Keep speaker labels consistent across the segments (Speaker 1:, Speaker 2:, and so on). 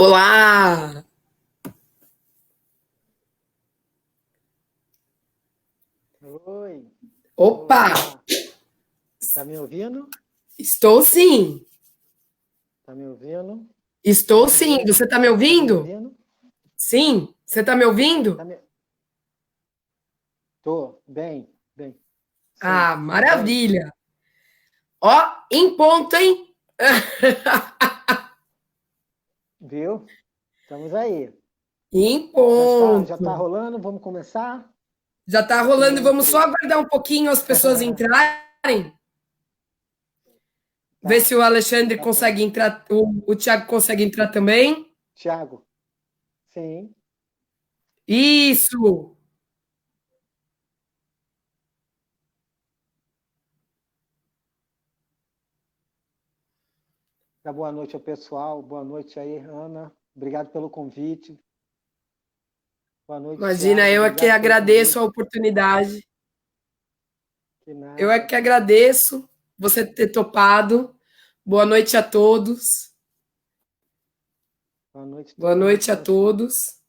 Speaker 1: Olá!
Speaker 2: Oi,
Speaker 1: Opa!
Speaker 2: olá. Tá me ouvindo?
Speaker 1: Estou sim!
Speaker 2: Tá me ouvindo?
Speaker 1: Estou
Speaker 2: Boa
Speaker 1: sim! Você
Speaker 2: noite.
Speaker 1: está me
Speaker 2: Tá me
Speaker 1: ouvindo?
Speaker 2: ouvindo?
Speaker 1: Sim! Você está me ouvindo?
Speaker 2: Tá me... Tô, bem, bem. Sim,
Speaker 1: Ah,
Speaker 2: bem.
Speaker 1: maravilha! Ó, em ponto, hein?
Speaker 2: Viu? Estamos aí.
Speaker 1: Em
Speaker 2: Já tá
Speaker 1: ponto!
Speaker 2: rolando, vamos começar?
Speaker 1: Já está
Speaker 2: Tô que
Speaker 1: rolando,
Speaker 2: nem
Speaker 1: vamos só
Speaker 2: entrei.
Speaker 1: aguardar um pouquinho as pessoas entrarem. Ver
Speaker 2: Tá,
Speaker 1: se o Alexandre
Speaker 2: tá bom.
Speaker 1: consegue entrar, o Thiago consegue entrar também.
Speaker 2: Tiago, sim.
Speaker 1: Isso!
Speaker 2: Dá boa noite ao pessoal. Boa noite aí, Ana. Obrigado pelo convite. Boa noite,
Speaker 1: Imagina,
Speaker 2: Tiago.
Speaker 1: eu é que
Speaker 2: Obrigado pelo
Speaker 1: agradeço a
Speaker 2: convite.
Speaker 1: oportunidade.
Speaker 2: Que
Speaker 1: Eu é
Speaker 2: nada.
Speaker 1: que agradeço você ter topado. Boa noite a todos.
Speaker 2: Boa noite a
Speaker 1: Boa
Speaker 2: todo mundo que
Speaker 1: noite a
Speaker 2: está assistindo.
Speaker 1: todos.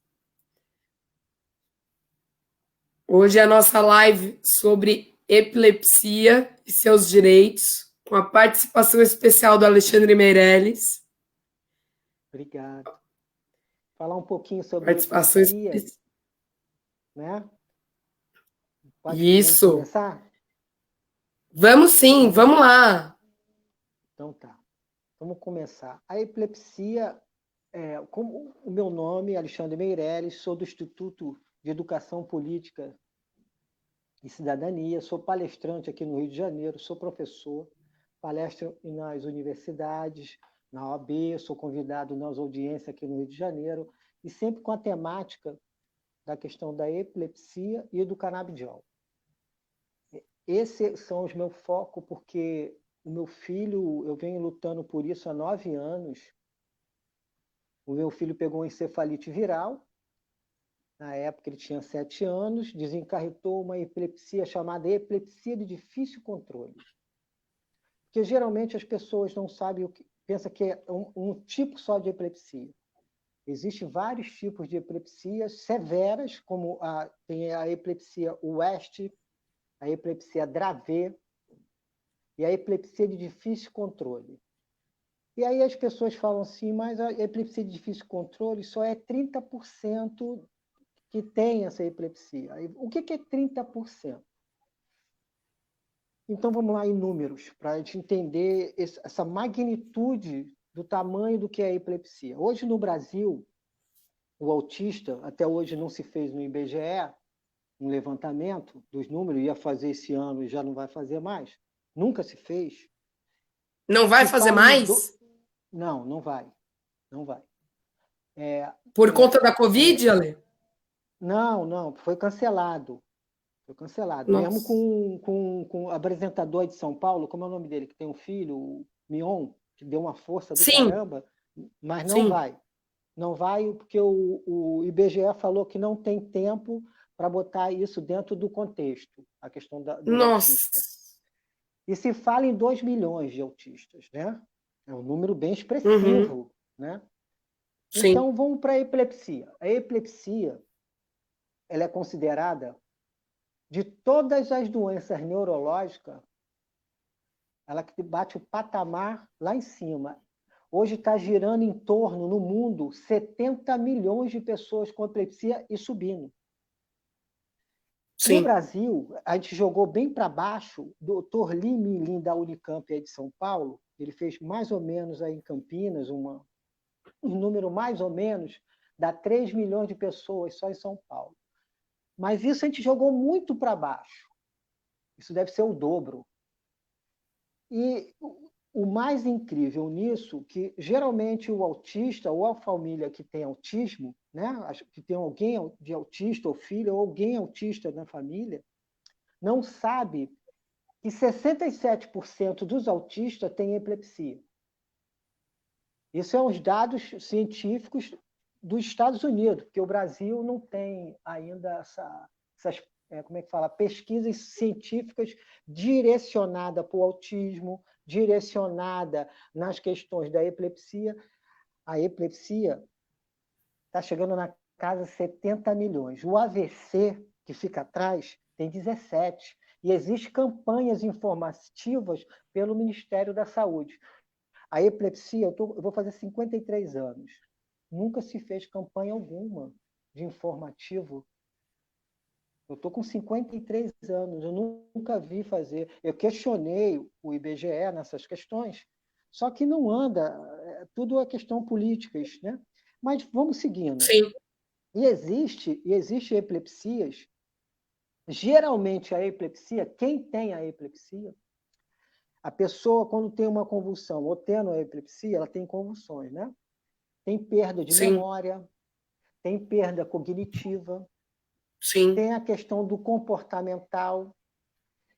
Speaker 1: Hoje é a nossa live sobre epilepsia e seus direitos, com a participação especial do Alexandre Meirelles.
Speaker 2: Obrigado. Falar um pouquinho sobre
Speaker 1: Participação
Speaker 2: epilepsia,
Speaker 1: especial.
Speaker 2: né? Vamos
Speaker 1: Isso.
Speaker 2: começar?
Speaker 1: Vamos sim,
Speaker 2: Vamos,
Speaker 1: vamos lá.
Speaker 2: então tá. Vamos começar. A epilepsia, como o meu nome é Alexandre Meirelles, sou do Instituto de Educação Política e Cidadania, sou palestrante aqui no Rio de Janeiro, sou professor, palestro nas universidades, na OAB, sou convidado nas audiências aqui no Rio de Janeiro, e sempre com a temática da questão da epilepsia e do canabidiol. Esses são os meus focos, porque o meu filho, eu venho lutando por isso há 9 anos. O meu filho pegou uma encefalite viral, na época ele tinha 7 anos, desencarretou uma epilepsia chamada epilepsia de difícil controle. Porque geralmente as pessoas não sabem o que, pensa que é um tipo só de epilepsia. Existem vários tipos de epilepsias severas, como tem a epilepsia West, a epilepsia Dravet e a epilepsia de difícil controle. E aí as pessoas falam assim, mas a epilepsia de difícil controle só é 30% que tem essa epilepsia. O que é 30%? Então vamos lá em números, para a gente entender essa magnitude do tamanho do que é a epilepsia. Hoje no Brasil, o autista, até hoje não se fez no IBGE, um levantamento dos números, ia fazer esse ano e já não vai fazer mais, nunca se fez.
Speaker 1: Não vai
Speaker 2: Se
Speaker 1: fazer
Speaker 2: fala em...
Speaker 1: mais?
Speaker 2: Não, não vai. Não vai.
Speaker 1: Por conta da Covid, Ale?
Speaker 2: Não, foi cancelado. Foi cancelado. Mesmo
Speaker 1: Nossa.
Speaker 2: com o apresentador de São Paulo, como é o nome dele, que tem um filho, o Mion, que deu uma força do
Speaker 1: Sim,
Speaker 2: caramba, mas não
Speaker 1: sim.
Speaker 2: vai. Não vai porque o IBGE falou que não tem tempo para botar isso dentro do contexto, a questão do autista.
Speaker 1: Nossa.
Speaker 2: E se fala em 2 milhões de autistas, né? É um número bem
Speaker 1: Uhum,
Speaker 2: expressivo, né?
Speaker 1: sim.
Speaker 2: Então, vamos para a epilepsia. A epilepsia, ela é considerada, de todas as doenças neurológicas, ela que bate o patamar lá em cima. Hoje está girando em torno, no mundo, 70 milhões de pessoas com epilepsia e subindo. No
Speaker 1: Sim.
Speaker 2: Brasil, a gente jogou bem para baixo, o Dr. Lin, da Unicamp aí de São Paulo, ele fez mais ou menos aí em Campinas, um número mais ou menos, dá 3 milhões de pessoas só em São Paulo. Mas isso a gente jogou muito para baixo. Isso deve ser o dobro. E o mais incrível nisso, que geralmente o autista ou a família que tem autismo, né, que tem alguém de autista ou filho ou alguém autista na família, não sabe que 67% dos autistas têm epilepsia. Isso são os dados científicos dos Estados Unidos, porque o Brasil não tem ainda essas como é que fala, pesquisas científicas direcionadas para o autismo, direcionada nas questões da epilepsia. A epilepsia está chegando na casa de 70 milhões. O AVC, que fica atrás, tem 17. E existem campanhas informativas pelo Ministério da Saúde. A epilepsia, eu vou fazer 53 anos. Nunca se fez campanha alguma de informativo. Eu estou com 53 anos, eu nunca vi fazer. Eu questionei o IBGE nessas questões, só que não anda, tudo é questão políticas, né? Mas vamos seguindo.
Speaker 1: Sim.
Speaker 2: E existe epilepsias. Geralmente a epilepsia, quem tem a epilepsia, a pessoa quando tem uma convulsão ou tendo a epilepsia, ela tem convulsões, né? Tem perda de
Speaker 1: Sim.
Speaker 2: memória, tem perda cognitiva,
Speaker 1: Sim.
Speaker 2: tem a questão do comportamental,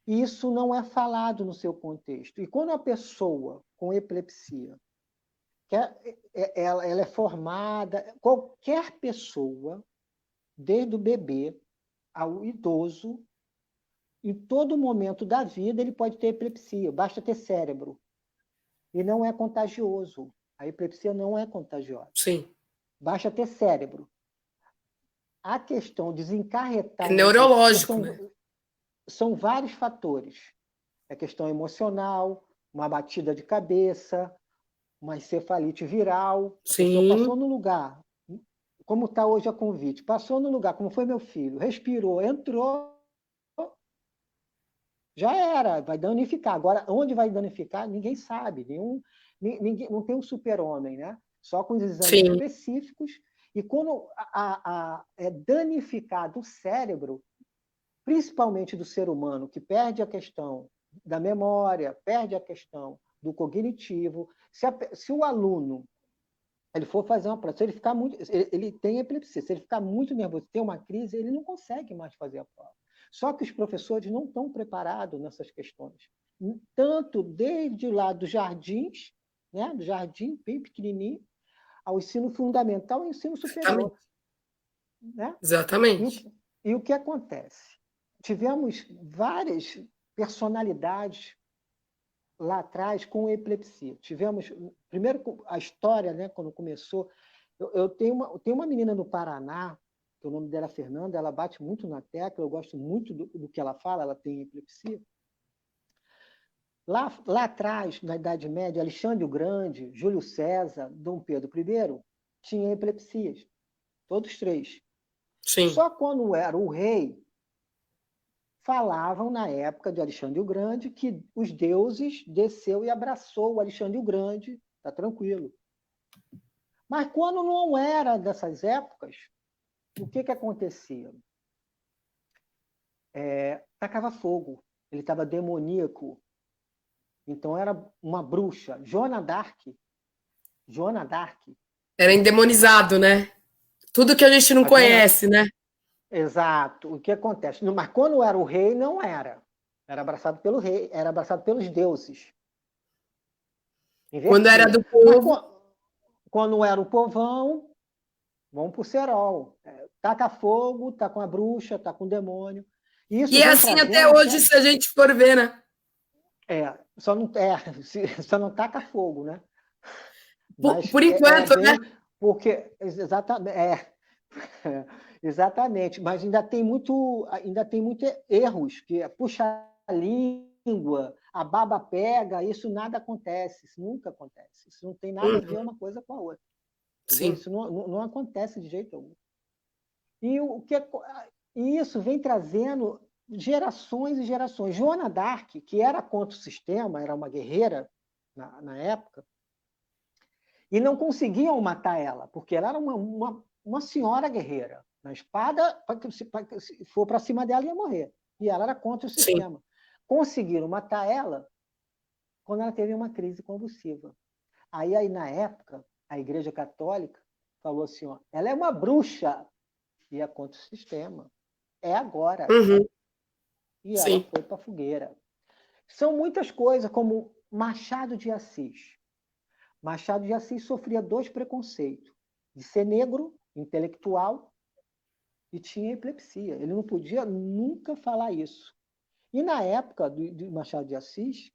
Speaker 2: e isso não é falado no seu contexto. E quando a pessoa com epilepsia, ela é formada, qualquer pessoa, desde o bebê ao idoso, em todo momento da vida ele pode ter epilepsia, basta ter cérebro. E não é contagioso. A epilepsia não é contagiosa.
Speaker 1: Sim.
Speaker 2: Basta ter cérebro. A questão de desencarretar...
Speaker 1: É neurológico, né?
Speaker 2: São vários fatores. É questão emocional, uma batida de cabeça, uma encefalite viral. A pessoa passou no lugar, como está hoje a convite, passou no lugar, como foi meu filho, respirou, entrou, já era, vai danificar. Agora, onde vai danificar, ninguém sabe. Ninguém, não tem um super-homem, né? Só com os exames
Speaker 1: Sim.
Speaker 2: específicos. E quando é danificado o cérebro, principalmente do ser humano, que perde a questão da memória, perde a questão do cognitivo. Se o aluno ele for fazer uma prova, se ele ficar muito, ele tem epilepsia, se ele ficar muito nervoso, tem uma crise, ele não consegue mais fazer a prova. Só que os professores não estão preparados nessas questões. Tanto desde lá dos jardins, né, do jardim bem pequenininho, ao ensino fundamental e ao ensino superior. Né?
Speaker 1: Exatamente.
Speaker 2: E o que acontece? Tivemos várias personalidades lá atrás com epilepsia. Tivemos, primeiro, a história, né, quando começou. Eu tenho uma menina no Paraná, que o nome dela é Fernanda, ela bate muito na tecla, eu gosto muito do que ela fala, ela tem epilepsia. Lá atrás, na Idade Média, Alexandre o Grande, Júlio César, Dom Pedro I, tinham epilepsias, todos três.
Speaker 1: Sim.
Speaker 2: Só quando era o rei, falavam, na época de Alexandre o Grande, que os deuses desceu e abraçou o Alexandre o Grande, está tranquilo. Mas quando não era dessas épocas, o que acontecia? Tacava fogo, ele estava demoníaco. Então era uma bruxa. Joana d'Arc.
Speaker 1: Era endemonizado, né? Tudo que a gente não conhece, né?
Speaker 2: Exato. O que acontece? Mas quando era o rei, não era. Era abraçado pelo rei, era abraçado pelos deuses. Invertia.
Speaker 1: Quando era do povo.
Speaker 2: Mas, quando era o povão, vamos pro cerol. Taca fogo, tá com a bruxa, tá com o demônio.
Speaker 1: E é assim até hoje, se a gente for ver, né?
Speaker 2: Só não taca fogo, né?
Speaker 1: Mas por enquanto, né?
Speaker 2: Porque, exatamente, mas ainda tem muito erros, que puxa a língua, a baba pega, isso nada acontece, isso nunca acontece. Isso não tem nada a ver uma coisa com a outra.
Speaker 1: Sim.
Speaker 2: Isso não acontece de jeito algum. E isso vem trazendo gerações e gerações. Joana d'Arc, que era contra o sistema, era uma guerreira na época, e não conseguiam matar ela, porque ela era uma senhora guerreira. Na espada, se for para cima dela, ia morrer. E ela era contra o sistema. Sim. Conseguiram matar ela quando ela teve uma crise convulsiva. Aí, na época, a Igreja Católica falou assim, ó, ela é uma bruxa, e é contra o sistema. É agora.
Speaker 1: Uhum.
Speaker 2: E ela foi para a fogueira. São muitas coisas, como Machado de Assis. Machado de Assis sofria 2 preconceitos. De ser negro, intelectual, e tinha epilepsia. Ele não podia nunca falar isso. E na época de Machado de Assis,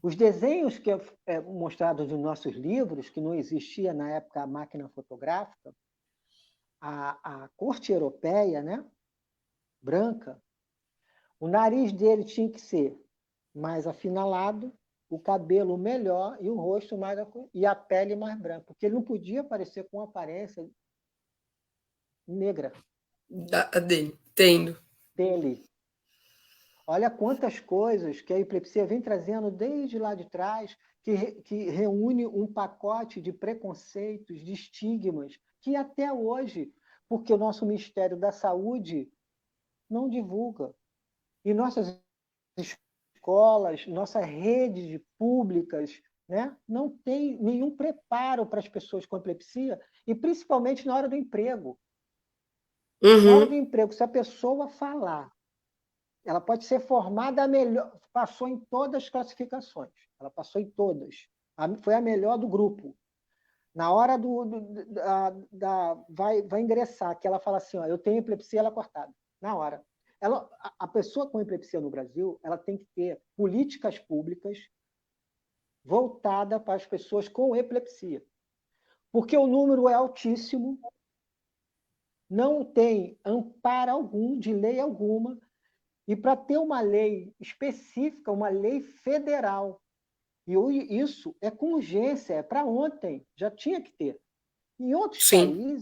Speaker 2: Os desenhos que é mostrados nos nossos livros, que não existia na época a máquina fotográfica, a corte europeia, né, branca, o nariz dele tinha que ser mais afinalado, o cabelo melhor e o rosto mais e a pele mais branca, porque ele não podia aparecer com aparência negra
Speaker 1: Dele. Entendo.
Speaker 2: dele. Olha quantas coisas que a epilepsia vem trazendo desde lá de trás, que reúne um pacote de preconceitos, de estigmas, que até hoje, porque o nosso Ministério da Saúde não divulga. E nossas escolas, nossa rede de públicas, né, não tem nenhum preparo para as pessoas com epilepsia, e principalmente na hora do emprego. Na hora do
Speaker 1: Uhum.
Speaker 2: emprego, se a pessoa falar, ela pode ser formada a melhor, passou em todas as classificações, ela passou em todas, foi a melhor do grupo. Na hora vai ingressar, que ela fala assim, ó, eu tenho epilepsia, ela é cortada. Na hora. A pessoa com epilepsia no Brasil, ela tem que ter políticas públicas voltadas para as pessoas com epilepsia. Porque o número é altíssimo, não tem amparo algum, de lei alguma, e para ter uma lei específica, uma lei federal, e isso é com urgência, é para ontem, já tinha que ter.
Speaker 1: Sim.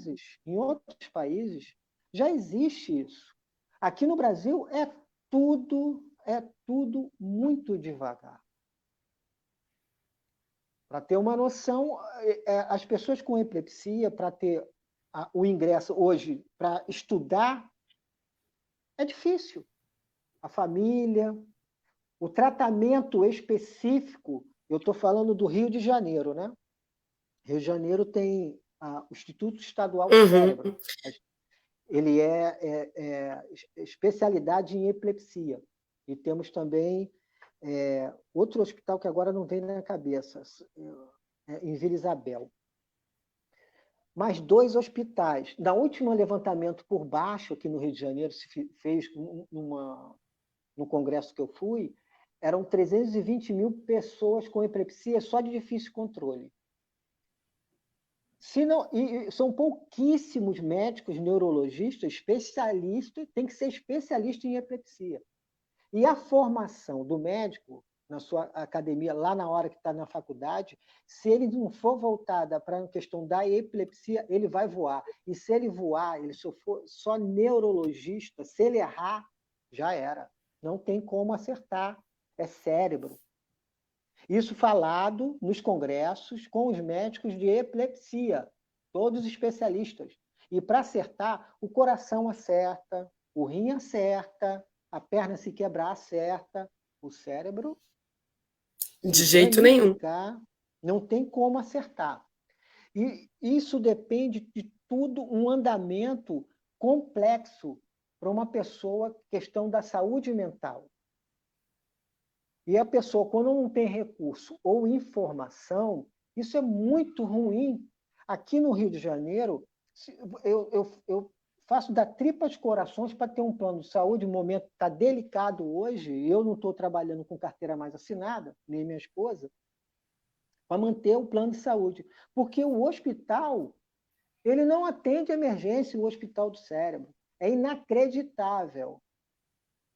Speaker 2: Em outros países já existe isso. Aqui no Brasil é tudo muito devagar. Para ter uma noção, as pessoas com epilepsia, para ter o ingresso hoje para estudar, é difícil. A família, o tratamento específico, eu estou falando do Rio de Janeiro, né? Rio de Janeiro tem o Instituto Estadual do Cérebro.
Speaker 1: Uhum.
Speaker 2: Ele é especialidade em epilepsia. E temos também outro hospital que agora não vem na cabeça, em Vila Isabel. Mais 2 hospitais. Da última levantamento por baixo, aqui no Rio de Janeiro, se fez no congresso que eu fui, eram 320 mil pessoas com epilepsia só de difícil controle. Se não, e são pouquíssimos médicos, neurologistas, especialistas, tem que ser especialista em epilepsia. E a formação do médico, na sua academia, lá na hora que está na faculdade, se ele não for voltada para a questão da epilepsia, ele vai voar. E se ele voar, ele só for só neurologista, se ele errar, já era. Não tem como acertar. É cérebro. Isso falado nos congressos com os médicos de epilepsia, todos especialistas. E para acertar, o coração acerta, o rim acerta, a perna se quebrar acerta, o cérebro
Speaker 1: De
Speaker 2: se
Speaker 1: jeito nenhum.
Speaker 2: danificar, não tem como acertar. E isso depende de tudo, um andamento complexo para uma pessoa, questão da saúde mental. E a pessoa, quando não tem recurso ou informação, isso é muito ruim. Aqui no Rio de Janeiro, eu faço da tripa de corações para ter um plano de saúde. O momento está delicado hoje, eu não estou trabalhando com carteira mais assinada, nem minha esposa, para manter o plano de saúde. Porque o hospital, ele não atende emergência, o hospital do cérebro. É inacreditável.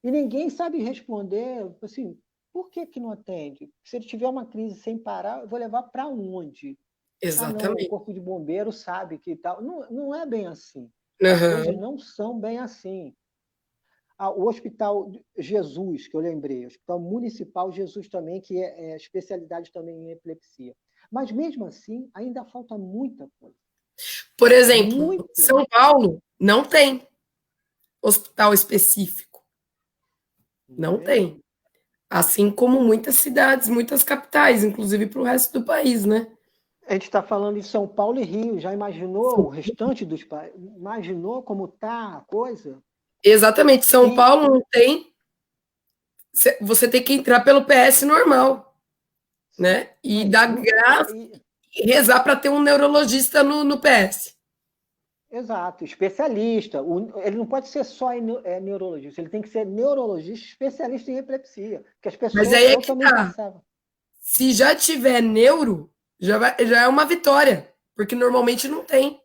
Speaker 2: E ninguém sabe responder, assim, por que não atende? Se ele tiver uma crise sem parar, eu vou levar para onde? Ah, não, o
Speaker 1: Exatamente.
Speaker 2: corpo de bombeiro sabe que tal. Não, não é bem assim. As coisas
Speaker 1: Uhum.
Speaker 2: não são bem assim. O Hospital Jesus, que eu lembrei, o Hospital Municipal Jesus também, que é especialidade também em epilepsia. Mas mesmo assim, ainda falta muita coisa.
Speaker 1: Por exemplo,
Speaker 2: Muita.
Speaker 1: São Paulo não tem hospital específico.
Speaker 2: Não
Speaker 1: Não
Speaker 2: tem.
Speaker 1: tem. Assim como muitas cidades, muitas capitais, inclusive para o resto do país, né?
Speaker 2: A gente está falando de São Paulo e Rio. Já imaginou o restante dos países? Imaginou como está a coisa?
Speaker 1: Exatamente. São
Speaker 2: E,
Speaker 1: Paulo não tem. Você tem que entrar pelo PS normal, né? E
Speaker 2: mas
Speaker 1: dar
Speaker 2: não,
Speaker 1: graça e rezar para ter um neurologista no PS.
Speaker 2: exato, especialista. Ele não pode ser só neurologista, ele tem que ser neurologista especialista em epilepsia. Que as
Speaker 1: Mas
Speaker 2: pessoas,
Speaker 1: aí é
Speaker 2: eu
Speaker 1: que
Speaker 2: também
Speaker 1: tá.
Speaker 2: passava.
Speaker 1: Se já tiver neuro, já é uma vitória, porque normalmente não tem.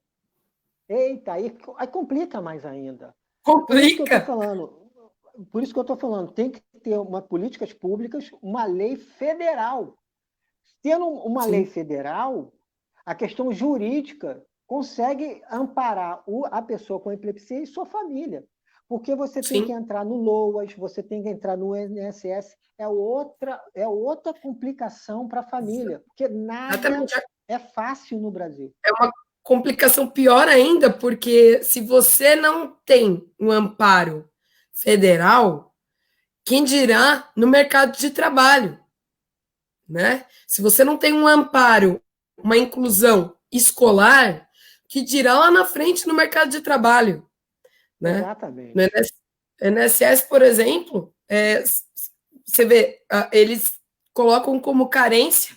Speaker 2: Eita, aí complica mais ainda. Por isso que eu estou
Speaker 1: Complica.
Speaker 2: falando, por isso que eu estou falando, tem que ter uma políticas públicas, uma lei federal. Tendo uma lei
Speaker 1: Sim,
Speaker 2: federal, a questão jurídica consegue amparar a pessoa com epilepsia e sua família. Porque você tem que
Speaker 1: sim.
Speaker 2: entrar no LOAS, você tem que entrar no INSS, é outra complicação para a família, porque nada
Speaker 1: Exatamente.
Speaker 2: é fácil no Brasil.
Speaker 1: É uma complicação pior ainda, porque se você não tem um amparo federal, quem dirá no mercado de trabalho, né? Se você não tem um amparo, uma inclusão escolar, que dirá lá na frente no mercado de trabalho, né? No
Speaker 2: Exatamente.
Speaker 1: INSS, por exemplo, você vê, eles colocam como carência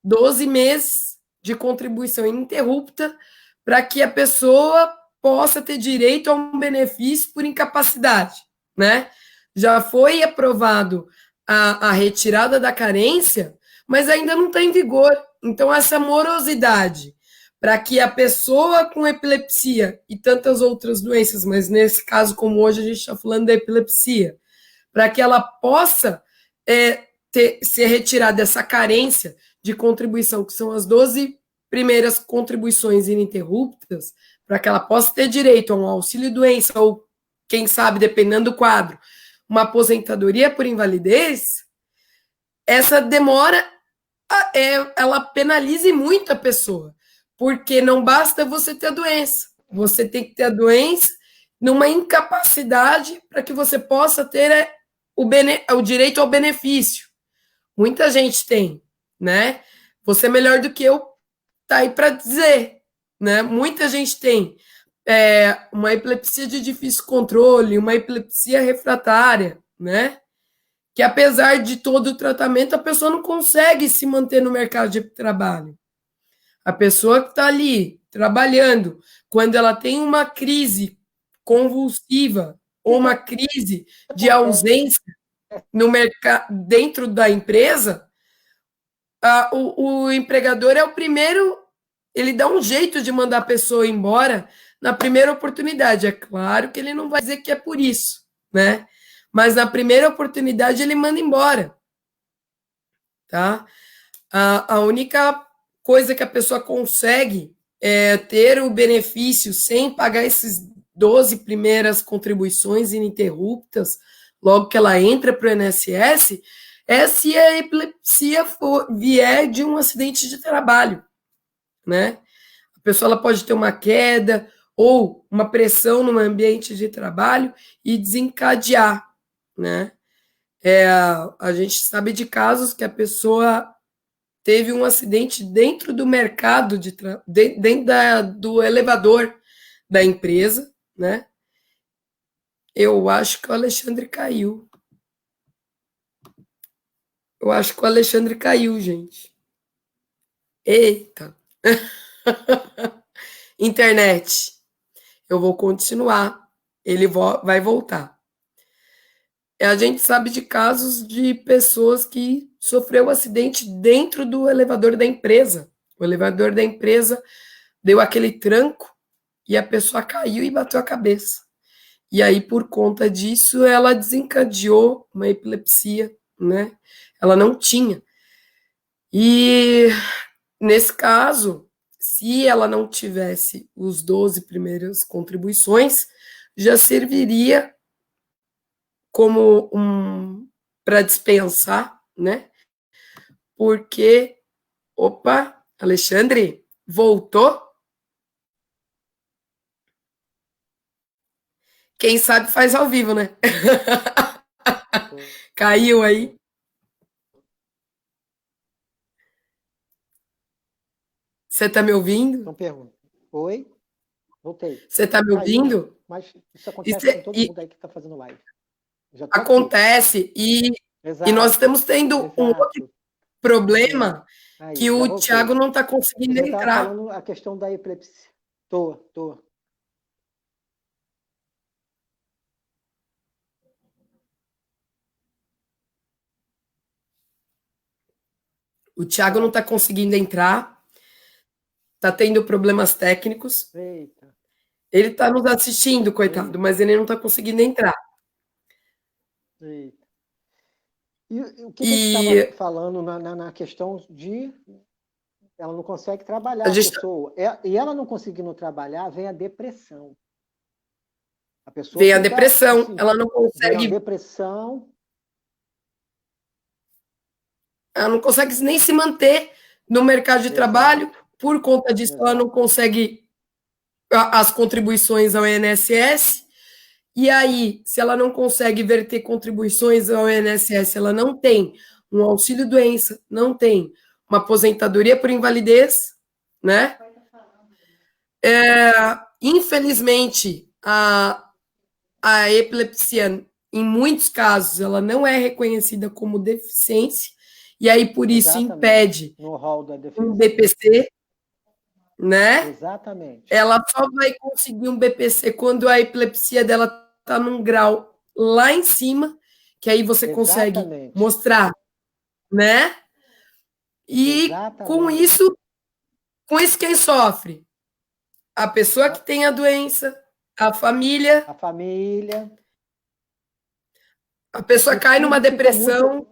Speaker 1: 12 meses de contribuição ininterrupta para que a pessoa possa ter direito a um benefício por incapacidade, né? Já foi aprovado a retirada da carência, mas ainda não está em vigor. Então, essa morosidade para que a pessoa com epilepsia e tantas outras doenças, mas nesse caso, como hoje a gente está falando da epilepsia, para que ela possa ser retirada dessa carência de contribuição, que são as 12 primeiras contribuições ininterruptas, para que ela possa ter direito a um auxílio-doença ou, quem sabe, dependendo do quadro, uma aposentadoria por invalidez, essa demora, ela penaliza muito a pessoa, porque não basta você ter a doença, você tem que ter a doença numa incapacidade para que você possa ter o direito ao benefício. Muita gente tem, né? Você é melhor do que eu, tá aí para dizer, né? Muita gente tem uma epilepsia de difícil controle, uma epilepsia refratária, né? Que apesar de todo o tratamento, a pessoa não consegue se manter no mercado de trabalho. A pessoa que está ali trabalhando, quando ela tem uma crise convulsiva
Speaker 2: O
Speaker 1: ou
Speaker 2: que
Speaker 1: uma crise de
Speaker 2: acontece?
Speaker 1: ausência no mercado dentro da empresa, o empregador é o primeiro, ele dá um jeito de mandar a pessoa embora na primeira oportunidade. É claro que ele não vai dizer que é por isso, né? Mas na primeira oportunidade ele manda embora, tá? A única coisa que a pessoa consegue é ter o benefício sem pagar esses 12 primeiras contribuições ininterruptas, logo que ela entra para o INSS, é se a epilepsia vier de um acidente de trabalho, né? A pessoa ela pode ter uma queda ou uma pressão no ambiente de trabalho e desencadear, né? A gente sabe de casos que a pessoa teve um acidente dentro do mercado, dentro do elevador da empresa, né? Eu acho que o Alexandre caiu. Eu acho que o Alexandre caiu, gente. Eita. Internet. Eu vou continuar. Ele vai voltar. A gente sabe de casos de pessoas que sofreu um acidente dentro do elevador da empresa. O elevador da empresa deu aquele tranco e a pessoa caiu e bateu a cabeça. E aí, por conta disso, ela desencadeou uma epilepsia, né? Ela não tinha. E nesse caso, se ela não tivesse os 12 primeiras contribuições, já serviria como para dispensar, né? Porque, opa, Alexandre, voltou? Quem sabe faz ao vivo, né? Caiu aí. Você tá me ouvindo?
Speaker 2: Não pergunta. Oi? Voltei.
Speaker 1: Você tá me
Speaker 2: Caiu,
Speaker 1: ouvindo?
Speaker 2: mas isso
Speaker 1: E,
Speaker 2: acontece com todo
Speaker 1: e
Speaker 2: mundo aí que está fazendo live. Já estou aqui.
Speaker 1: acontece, e nós
Speaker 2: Exato,
Speaker 1: estamos tendo um outro
Speaker 2: exato. É.
Speaker 1: problema que
Speaker 2: Aí, já
Speaker 1: o Thiago
Speaker 2: voltei.
Speaker 1: não está conseguindo
Speaker 2: Você estava
Speaker 1: entrar.
Speaker 2: falando a questão da epilepsia. Tô.
Speaker 1: O Thiago não está conseguindo entrar, está tendo problemas técnicos.
Speaker 2: Eita.
Speaker 1: Ele está nos assistindo, coitado, mas ele não está conseguindo entrar.
Speaker 2: Eita. E o que a gente estava falando na questão de ela não consegue trabalhar, a pessoa. E ela não conseguindo trabalhar, vem a depressão. A pessoa
Speaker 1: vem a depressão, assim, ela não consegue.
Speaker 2: Vem a depressão.
Speaker 1: Ela não consegue nem se manter no mercado de trabalho, por conta disso, ela não consegue as contribuições ao INSS. E aí, se ela não consegue verter contribuições ao INSS, ela não tem um auxílio-doença, não tem uma aposentadoria por invalidez, né? Infelizmente, a epilepsia, em muitos casos, ela não é reconhecida como deficiência, e aí, por isso, impede um BPC, né?
Speaker 2: Exatamente.
Speaker 1: Ela só vai conseguir um BPC quando a epilepsia dela está num grau lá em cima, que aí você consegue mostrar, né? E com isso quem sofre? A pessoa que tem a doença, a família.
Speaker 2: A família.
Speaker 1: A pessoa cai numa depressão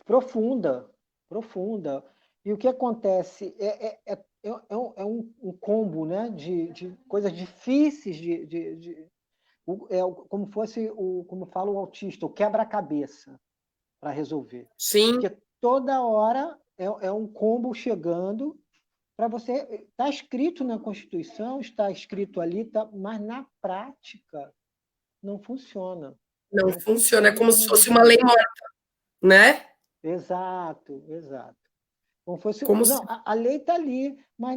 Speaker 2: profunda. E o que acontece é um combo, né, de coisas difíceis como fosse como fala o autista, o quebra-cabeça para resolver.
Speaker 1: Sim.
Speaker 2: Porque toda hora é um combo chegando para você. Está escrito na Constituição, está escrito ali, mas na prática não funciona.
Speaker 1: Não funciona, é como se fosse uma lei morta, né?
Speaker 2: Exato. Como fosse, a lei está ali, mas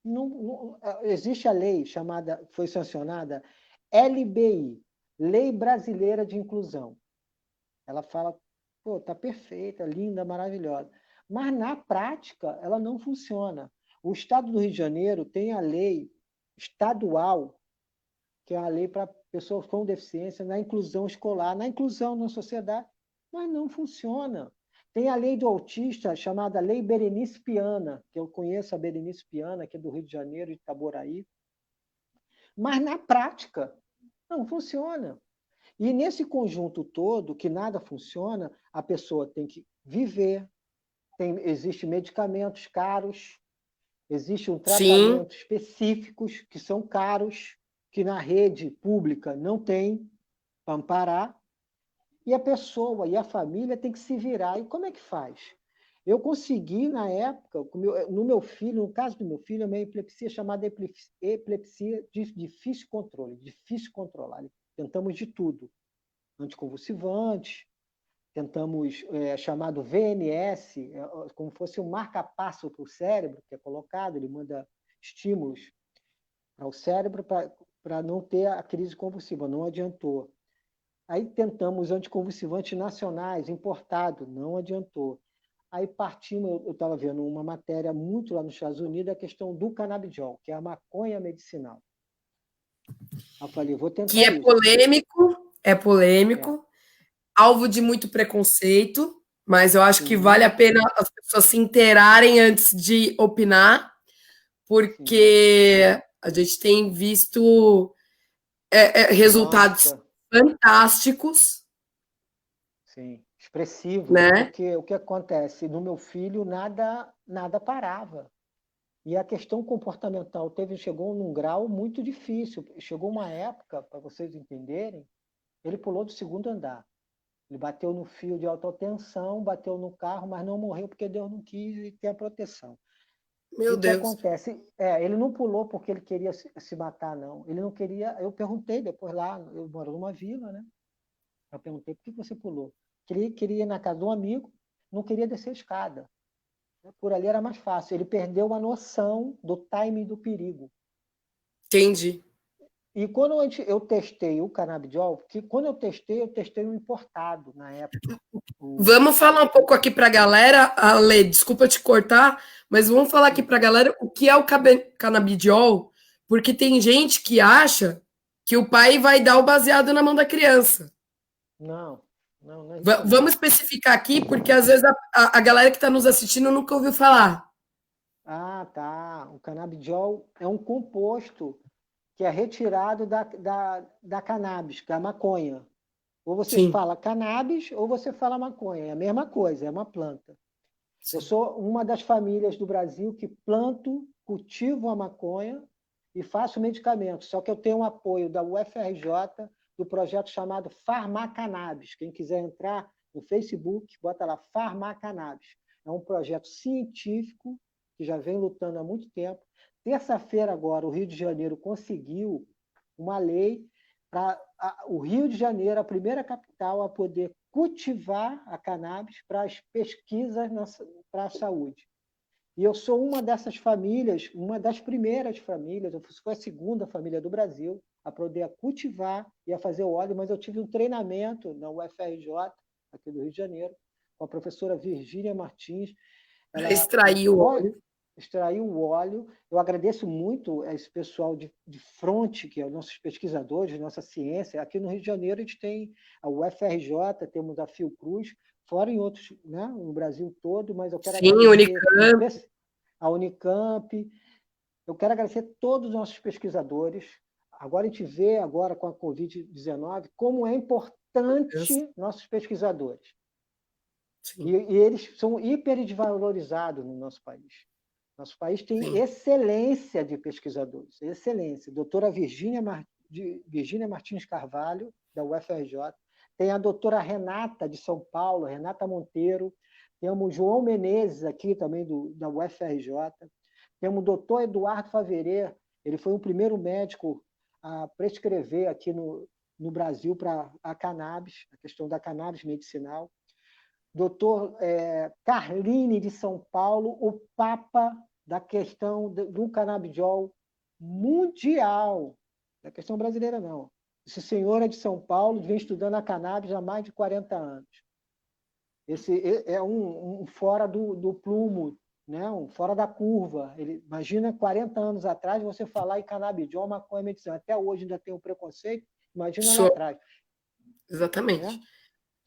Speaker 2: não existe a lei chamada, foi sancionada, LBI, Lei Brasileira de Inclusão. Ela fala, pô, tá perfeita, linda, maravilhosa. Mas na prática ela não funciona. O Estado do Rio de Janeiro tem a lei estadual, que é a lei para pessoas com deficiência na inclusão escolar, na inclusão na sociedade, mas não funciona. Tem a lei do autista, chamada Lei Berenice Piana, que eu conheço a Berenice Piana, que é do Rio de Janeiro, de Itaboraí. Mas, na prática, não funciona. E nesse conjunto todo, que nada funciona, a pessoa tem que viver, existem medicamentos caros, existem tratamentos específicos que são caros, que na rede pública não tem para amparar, e a pessoa e a família tem que se virar. E como é que faz? Eu consegui, na época, no meu filho, no caso do meu filho, é uma epilepsia chamada epilepsia de difícil controle, difícil controlar. Tentamos de tudo. Anticonvulsivantes, tentamos chamado VNS, como fosse um marca-passo para o cérebro, que é colocado, ele manda estímulos ao cérebro para não ter a crise convulsiva, não adiantou. Aí tentamos anticonvulsivantes nacionais, importados, não adiantou. Aí partimos, eu estava vendo uma matéria muito lá nos Estados Unidos, a questão do canabidiol, que é a maconha medicinal. Eu falei, vou tentar
Speaker 1: que é polêmico, alvo de muito preconceito, mas eu acho que vale a pena as pessoas se inteirarem antes de opinar, porque a gente tem visto resultados fantásticos.
Speaker 2: Sim, expressivos.
Speaker 1: Né?
Speaker 2: Porque o que acontece? No meu filho, nada parava. E a questão comportamental chegou num grau muito difícil. Chegou uma época, para vocês entenderem, ele pulou do segundo andar. Ele bateu no fio de alta tensão, bateu no carro, mas não morreu porque Deus não quis ter a proteção.
Speaker 1: Meu Deus.
Speaker 2: O que acontece? Ele não pulou porque ele queria se matar, não. Ele não queria. Eu perguntei depois lá, eu moro numa vila, né? Eu perguntei, por que você pulou? Queria ir na casa de um amigo, não queria descer a escada. Por ali era mais fácil. Ele perdeu a noção do timing do perigo.
Speaker 1: Entendi.
Speaker 2: E quando eu testei o canabidiol, que quando eu testei um importado na época.
Speaker 1: Vamos falar um pouco aqui para a galera, Ale, desculpa te cortar, mas vamos falar aqui para a galera o que é o canabidiol, porque tem gente que acha que o pai vai dar o baseado na mão da criança.
Speaker 2: Não. Não, não é isso não.
Speaker 1: Vamos especificar aqui, porque às vezes a galera que está nos assistindo nunca ouviu falar.
Speaker 2: Ah, tá. O canabidiol é um composto que é retirado da cannabis, que é a maconha. Ou você
Speaker 1: Sim,
Speaker 2: fala cannabis ou você fala maconha. É a mesma coisa, é uma planta. Eu
Speaker 1: sim.
Speaker 2: sou uma das famílias do Brasil que planto, cultivo a maconha e faço medicamento. Só que eu tenho um apoio da UFRJ, do projeto chamado Farmacannabis. Quem quiser entrar no Facebook, bota lá Farmacannabis. É um projeto científico que já vem lutando há muito tempo. Terça-feira agora, o Rio de Janeiro conseguiu uma lei para o Rio de Janeiro, a primeira capital a poder cultivar a cannabis para as pesquisas para a saúde. E eu sou uma dessas famílias, uma das primeiras famílias, eu fui a segunda família do Brasil a poder cultivar e a fazer o óleo, mas eu tive um treinamento na UFRJ, aqui do Rio de Janeiro, com a professora Virgínia Martins.
Speaker 1: Para
Speaker 2: Ela
Speaker 1: extrair o óleo.
Speaker 2: extraiu o óleo. Eu agradeço muito a esse pessoal de fronte, que é os nossos pesquisadores, nossa ciência. Aqui no Rio de Janeiro, a gente tem a UFRJ, temos a Fiocruz, fora em outros, né, no Brasil todo, mas eu quero
Speaker 1: Sim,
Speaker 2: agradecer
Speaker 1: Unicamp.
Speaker 2: a Unicamp, eu quero agradecer todos os nossos pesquisadores. Agora a gente vê, agora com a Covid-19, como é importante nossos pesquisadores.
Speaker 1: Sim,
Speaker 2: E eles são hipervalorizados no nosso país. Nosso país tem
Speaker 1: sim.
Speaker 2: excelência de pesquisadores, excelência. Doutora Virgínia Martins Carvalho, da UFRJ, tem a doutora Renata, de São Paulo, Renata Monteiro, temos o João Menezes, aqui também da UFRJ, temos o doutor Eduardo Faveret, ele foi o primeiro médico a prescrever aqui no Brasil para a cannabis, a questão da cannabis medicinal. Doutor Carline, de São Paulo, o papa da questão do canabidiol mundial. Não é questão brasileira, não. Esse senhor é de São Paulo, vem estudando a cannabis há mais de 40 anos. Esse é um fora do plumo, né? Um fora da curva. Imagina 40 anos atrás você falar em canabidiol, maconha medicinal. Até hoje ainda tem um preconceito, imagina lá atrás.
Speaker 1: Exatamente.
Speaker 2: Né?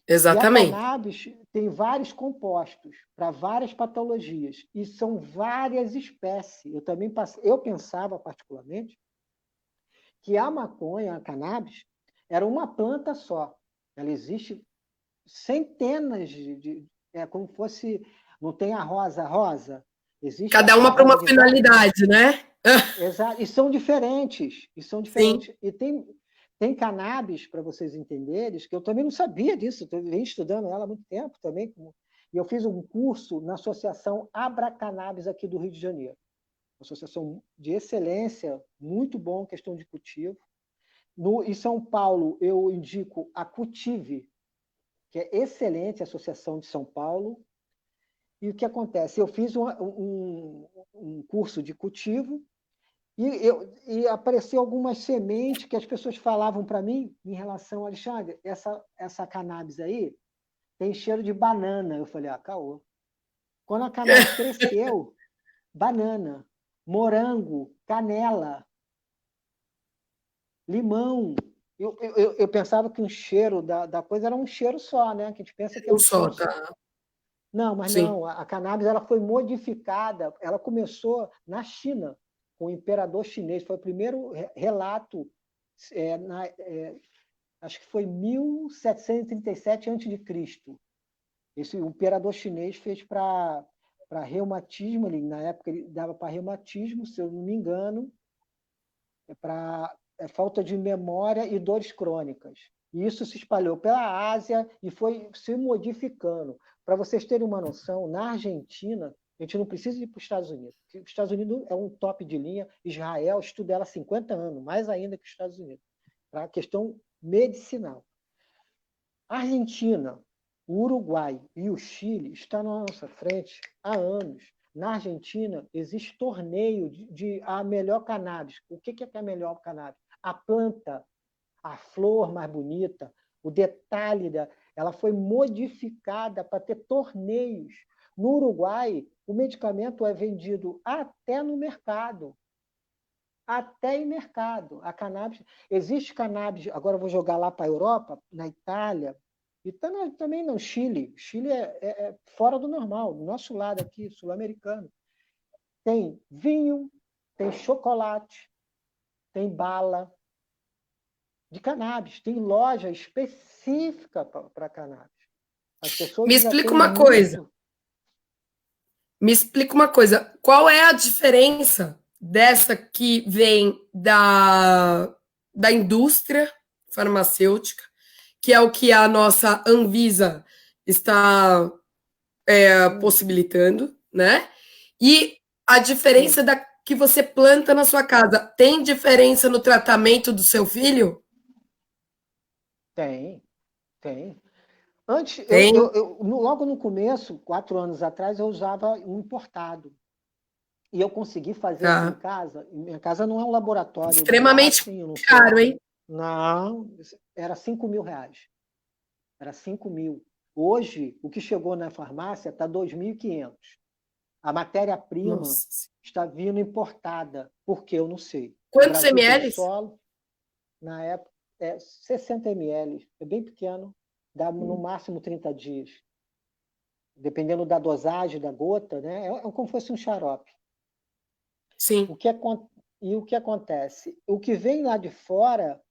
Speaker 2: E a
Speaker 1: Exatamente.
Speaker 2: cannabis tem vários compostos para várias patologias e são várias espécies. Eu pensava particularmente que a maconha, a cannabis, era uma planta só. Ela existe centenas é como fosse, não tem a rosa, existe
Speaker 1: Cada
Speaker 2: a
Speaker 1: uma para
Speaker 2: rosa
Speaker 1: uma
Speaker 2: de
Speaker 1: finalidade, né?
Speaker 2: exato, e são diferentes,
Speaker 1: Sim.
Speaker 2: E tem cannabis, para vocês entenderem, que eu também não sabia disso, eu venho estudando ela há muito tempo também, e eu fiz um curso na Associação Abra Cannabis aqui do Rio de Janeiro. Uma associação de excelência, muito bom questão de cultivo. Em São Paulo, eu indico a Cultive, que é excelente, a Associação de São Paulo. E o que acontece? Eu fiz um curso de cultivo, e apareceu algumas sementes que as pessoas falavam para mim em relação a Alexandre, essa cannabis aí tem cheiro de banana. Eu falei, caô. Quando a cannabis cresceu, banana, morango, canela, limão. Eu pensava que o cheiro da coisa era um cheiro só, né? Que a gente pensa que é
Speaker 1: Um
Speaker 2: um
Speaker 1: só,
Speaker 2: cheiro só.
Speaker 1: tá?
Speaker 2: Não, mas
Speaker 1: Sim.
Speaker 2: não. A cannabis ela foi modificada. Ela começou na China, com o imperador chinês. Foi o primeiro relato, acho que foi 1737 a.C. Esse imperador chinês fez para reumatismo, na época ele dava para reumatismo, se eu não me engano, para falta de memória e dores crônicas. E isso se espalhou pela Ásia e foi se modificando. Para vocês terem uma noção, na Argentina, a gente não precisa ir para os Estados Unidos. Os Estados Unidos é um top de linha, Israel estuda ela há 50 anos, mais ainda que os Estados Unidos, para a questão medicinal. A Argentina, o Uruguai e o Chile estão na nossa frente há anos. Na Argentina, existe torneio de a melhor cannabis. O que é a melhor cannabis? A planta, a flor mais bonita, o detalhe ela foi modificada para ter torneios. No Uruguai, o medicamento é vendido até no mercado. Até em mercado. A cannabis, existe cannabis, agora eu vou jogar lá para a Europa, na Itália, E também no Chile. Chile é fora do normal, do nosso lado aqui, sul-americano. Tem vinho, tem chocolate, tem bala de cannabis, tem loja específica para cannabis. As pessoas
Speaker 1: Me
Speaker 2: ainda
Speaker 1: explica
Speaker 2: têm
Speaker 1: uma coisa.
Speaker 2: muito.
Speaker 1: Me explica uma coisa. Qual é a diferença dessa que vem da indústria farmacêutica, que é o que a nossa Anvisa está possibilitando, né? E a diferença da que você planta na sua casa. Tem diferença no tratamento do seu filho?
Speaker 2: Tem, tem. Antes,
Speaker 1: Tem.
Speaker 2: logo no começo, 4 anos atrás, eu usava um importado. E eu consegui fazer aqui em
Speaker 1: Tá.
Speaker 2: casa. Minha casa não é um laboratório
Speaker 1: Extremamente
Speaker 2: assim, eu não sou.
Speaker 1: caro, hein?
Speaker 2: Não, era R$ 5.000. Era 5.000. Hoje, o que chegou na farmácia está 2.500. A matéria-prima
Speaker 1: Nossa.
Speaker 2: está vindo importada, porque eu não sei. O
Speaker 1: Quantos
Speaker 2: Brasil tem
Speaker 1: ml?
Speaker 2: solo, na época, 60 ml. É bem pequeno, dá no máximo 30 dias. Dependendo da dosagem da gota, né? É como se fosse um xarope.
Speaker 1: Sim.
Speaker 2: E o que acontece? O que vem lá de fora,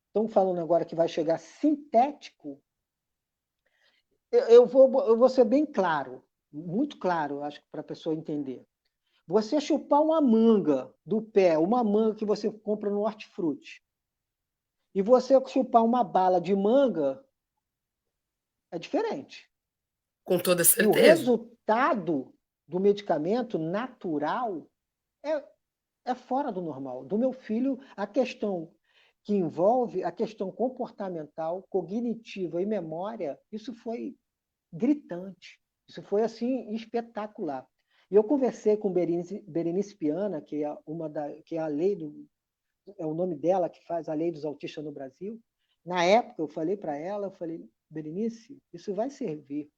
Speaker 2: estão falando agora que vai chegar sintético. Eu vou ser bem claro, muito claro, acho que para a pessoa entender. Você chupar uma manga do pé, uma manga que você compra no hortifruti, e você chupar uma bala de manga, é diferente.
Speaker 1: Com toda
Speaker 2: E o
Speaker 1: certeza.
Speaker 2: resultado do medicamento natural é fora do normal. Do meu filho, a questão que envolve a questão comportamental, cognitiva e memória, isso foi gritante. Isso foi assim espetacular. E eu conversei com Berenice Piana, que é a lei é o nome dela que faz a lei dos autistas no Brasil. Na época eu falei para ela, Berenice, isso vai servir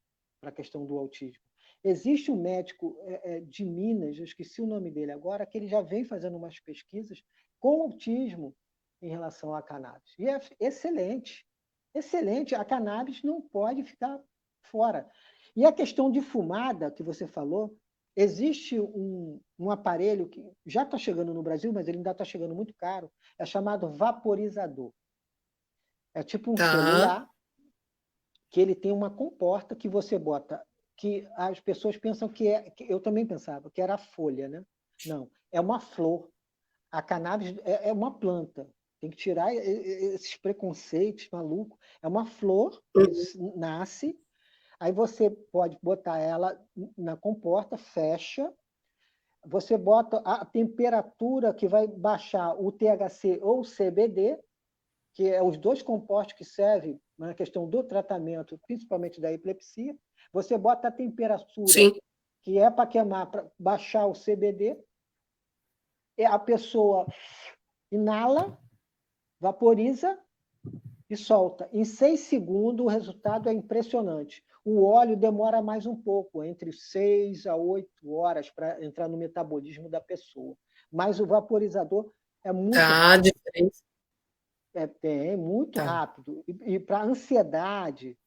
Speaker 2: para a questão do autismo. Existe um médico de Minas, eu esqueci o nome dele agora, que ele já vem fazendo umas pesquisas com autismo em relação à cannabis. E é excelente, excelente. A cannabis não pode ficar fora. E a questão de fumada, que você falou, existe um aparelho que já está chegando no Brasil, mas ele ainda está chegando muito caro, é chamado vaporizador. É tipo um
Speaker 1: Tá.
Speaker 2: celular que ele tem uma comporta que você bota, que as pessoas pensam que eu também pensava, que era a folha, né? Não, é uma flor. A cannabis é uma planta. Tem que tirar esses preconceitos malucos. É uma flor que nasce, aí você pode botar ela na comporta, fecha, você bota a temperatura que vai baixar o THC ou o CBD, que é os dois compostos que servem na questão do tratamento, principalmente da epilepsia. Você bota a temperatura
Speaker 1: Sim.
Speaker 2: que é para queimar, para baixar o CBD, e a pessoa inala, vaporiza e solta. Em 6 segundos, o resultado é impressionante. O óleo demora mais um pouco, entre 6 a 8 horas para entrar no metabolismo da pessoa. Mas o vaporizador é muito
Speaker 1: Tá,
Speaker 2: rápido.
Speaker 1: diferença.
Speaker 2: Tem, muito
Speaker 1: Tá.
Speaker 2: rápido. E para ansiedade,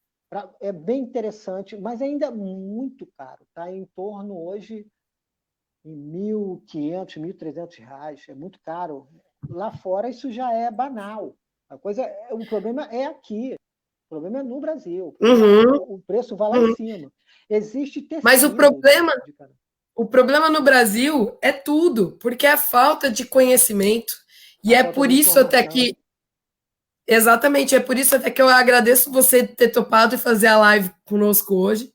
Speaker 2: é bem interessante, mas ainda é muito caro. Está em torno hoje de R$ 1.500, R$ 1.300. É muito caro. Lá fora isso já é banal. O problema é aqui. O problema é no Brasil.
Speaker 1: Uhum,
Speaker 2: O preço vai lá em
Speaker 1: uhum.
Speaker 2: cima. Existe
Speaker 1: Mas
Speaker 2: tecido de cannabis.
Speaker 1: o problema no Brasil é tudo, porque é a falta de conhecimento. E
Speaker 2: A
Speaker 1: é
Speaker 2: falta
Speaker 1: por
Speaker 2: de
Speaker 1: isso até
Speaker 2: informação.
Speaker 1: que, exatamente, é por isso até que eu agradeço você ter topado e fazer a live conosco hoje,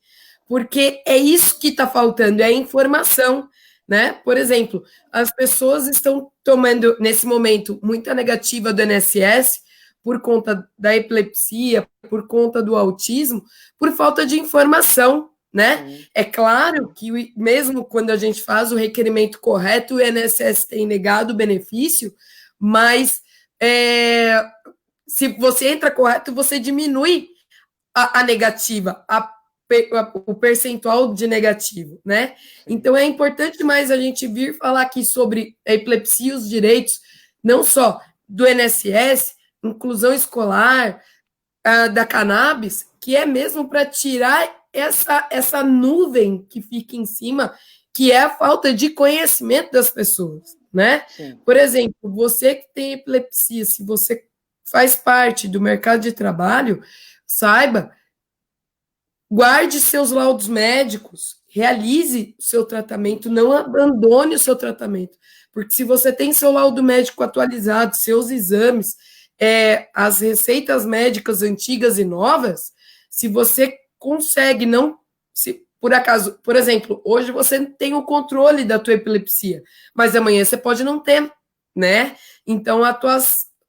Speaker 1: porque é isso que está faltando, é informação, né? Por exemplo, as pessoas estão tomando, nesse momento, muita negativa do INSS por conta da epilepsia, por conta do autismo, por falta de informação, né?
Speaker 2: Sim,
Speaker 1: É claro
Speaker 2: sim.
Speaker 1: que mesmo quando a gente faz o requerimento correto, o INSS tem negado o benefício, mas se você entra correto, você diminui a negativa, o percentual de negativo, né?
Speaker 2: Sim.
Speaker 1: Então é importante demais a gente vir falar aqui sobre a epilepsia e os direitos, não só do INSS, inclusão escolar, da cannabis, que é mesmo para tirar essa nuvem que fica em cima, que é a falta de conhecimento das pessoas, né?
Speaker 2: Sim.
Speaker 1: Por exemplo, você que tem epilepsia, se você faz parte do mercado de trabalho, saiba, guarde seus laudos médicos, realize o seu tratamento, não abandone o seu tratamento, porque se você tem seu laudo médico atualizado, seus exames, as receitas médicas antigas e novas, se você consegue não, se por acaso, por exemplo, hoje você tem o controle da tua epilepsia, mas amanhã você pode não ter, né? Então,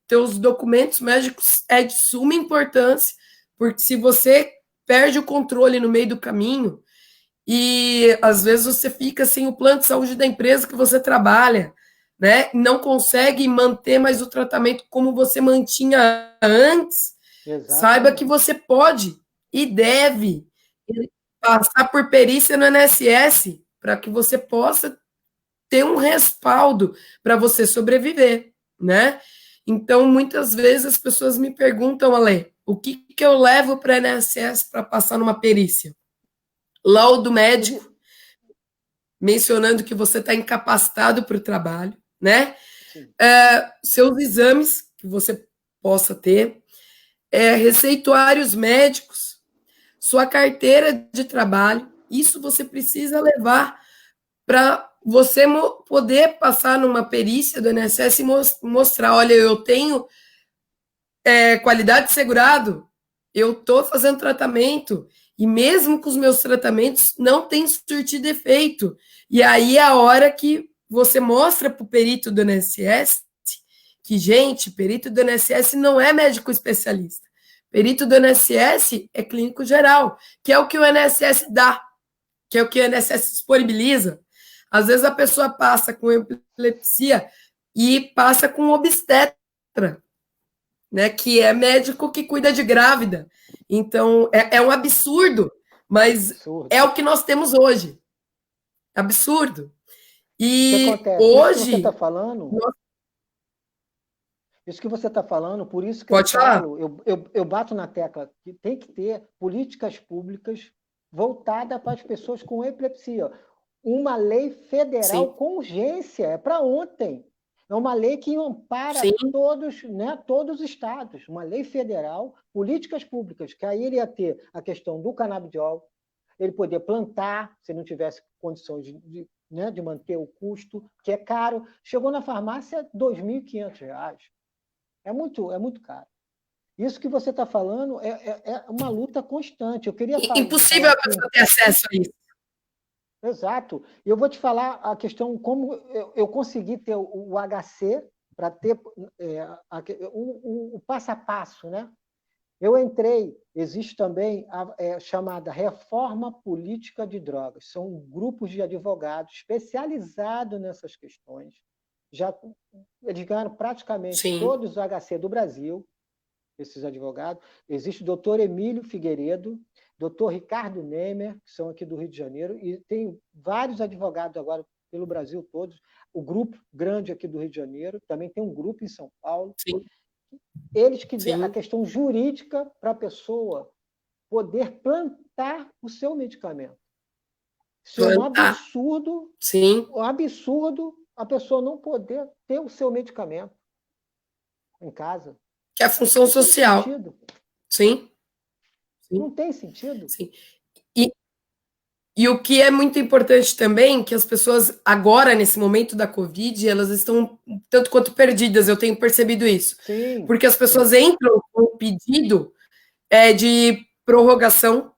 Speaker 1: teus documentos médicos é de suma importância, porque se você perde o controle no meio do caminho e às vezes você fica sem o plano de saúde da empresa que você trabalha, né? Não consegue manter mais o tratamento como você mantinha antes. Exatamente. Saiba que você pode e deve passar por perícia no INSS para que você possa ter um respaldo para você sobreviver, né? Então, muitas vezes as pessoas me perguntam, Ale, o que eu levo para a INSS para passar numa perícia? Laudo médico, mencionando que você está incapacitado para o trabalho, né? Seus exames que você possa ter, receituários médicos, sua carteira de trabalho, isso você precisa levar para você poder passar numa perícia do INSS e mostrar, olha, eu tenho qualidade de segurado, eu estou fazendo tratamento, e mesmo com os meus tratamentos, não tem surtido efeito. E aí é a hora que você mostra para o perito do INSS que, gente, perito do INSS não é médico especialista. Perito do INSS é clínico geral, que é o que o INSS dá, que é o que o INSS disponibiliza. Às vezes a pessoa passa com epilepsia e passa com obstetra, né, que é médico que cuida de grávida. Então, é um absurdo, mas absurdo. É o que nós temos hoje. Absurdo. E
Speaker 2: o que acontece?
Speaker 1: hoje...
Speaker 2: Isso que você está falando... Isso que você está falando, por isso que
Speaker 1: Pode falar.
Speaker 2: Eu bato na tecla que tem que ter políticas públicas voltadas para as pessoas com epilepsia. Uma lei federal com urgência, é para ontem. É uma lei que ampara todos os estados. Uma lei federal, políticas públicas, que aí ele ia ter a questão do canabidiol, ele poder plantar, se não tivesse condições de manter o custo, que é caro. Chegou na farmácia R$ 2.500. É muito caro. Isso que você está falando é uma luta constante. Eu queria
Speaker 1: impossível a pessoa ter acesso a isso.
Speaker 2: Exato. E eu vou te falar a questão como eu consegui ter o HC para ter o passo a passo, né? Eu entrei, existe também a chamada Reforma Política de Drogas. São grupos de advogados especializados nessas questões. Eles ganharam praticamente todos os HC do Brasil, esses advogados. Existe o doutor Emílio Figueiredo, doutor Ricardo Nemer, que são aqui do Rio de Janeiro, e tem vários advogados agora pelo Brasil todos. O grupo grande aqui do Rio de Janeiro, também tem um grupo em São Paulo. Eles que dão a questão jurídica para a pessoa poder plantar o seu medicamento. Isso é um absurdo, um absurdo a pessoa não poder ter o seu medicamento em casa.
Speaker 1: Que é a função social. Sim.
Speaker 2: Não tem sentido.
Speaker 1: Sim. E o que é muito importante também, que as pessoas agora, nesse momento da Covid, elas estão tanto quanto perdidas, eu tenho percebido isso. Porque as pessoas entram com o pedido de prorrogação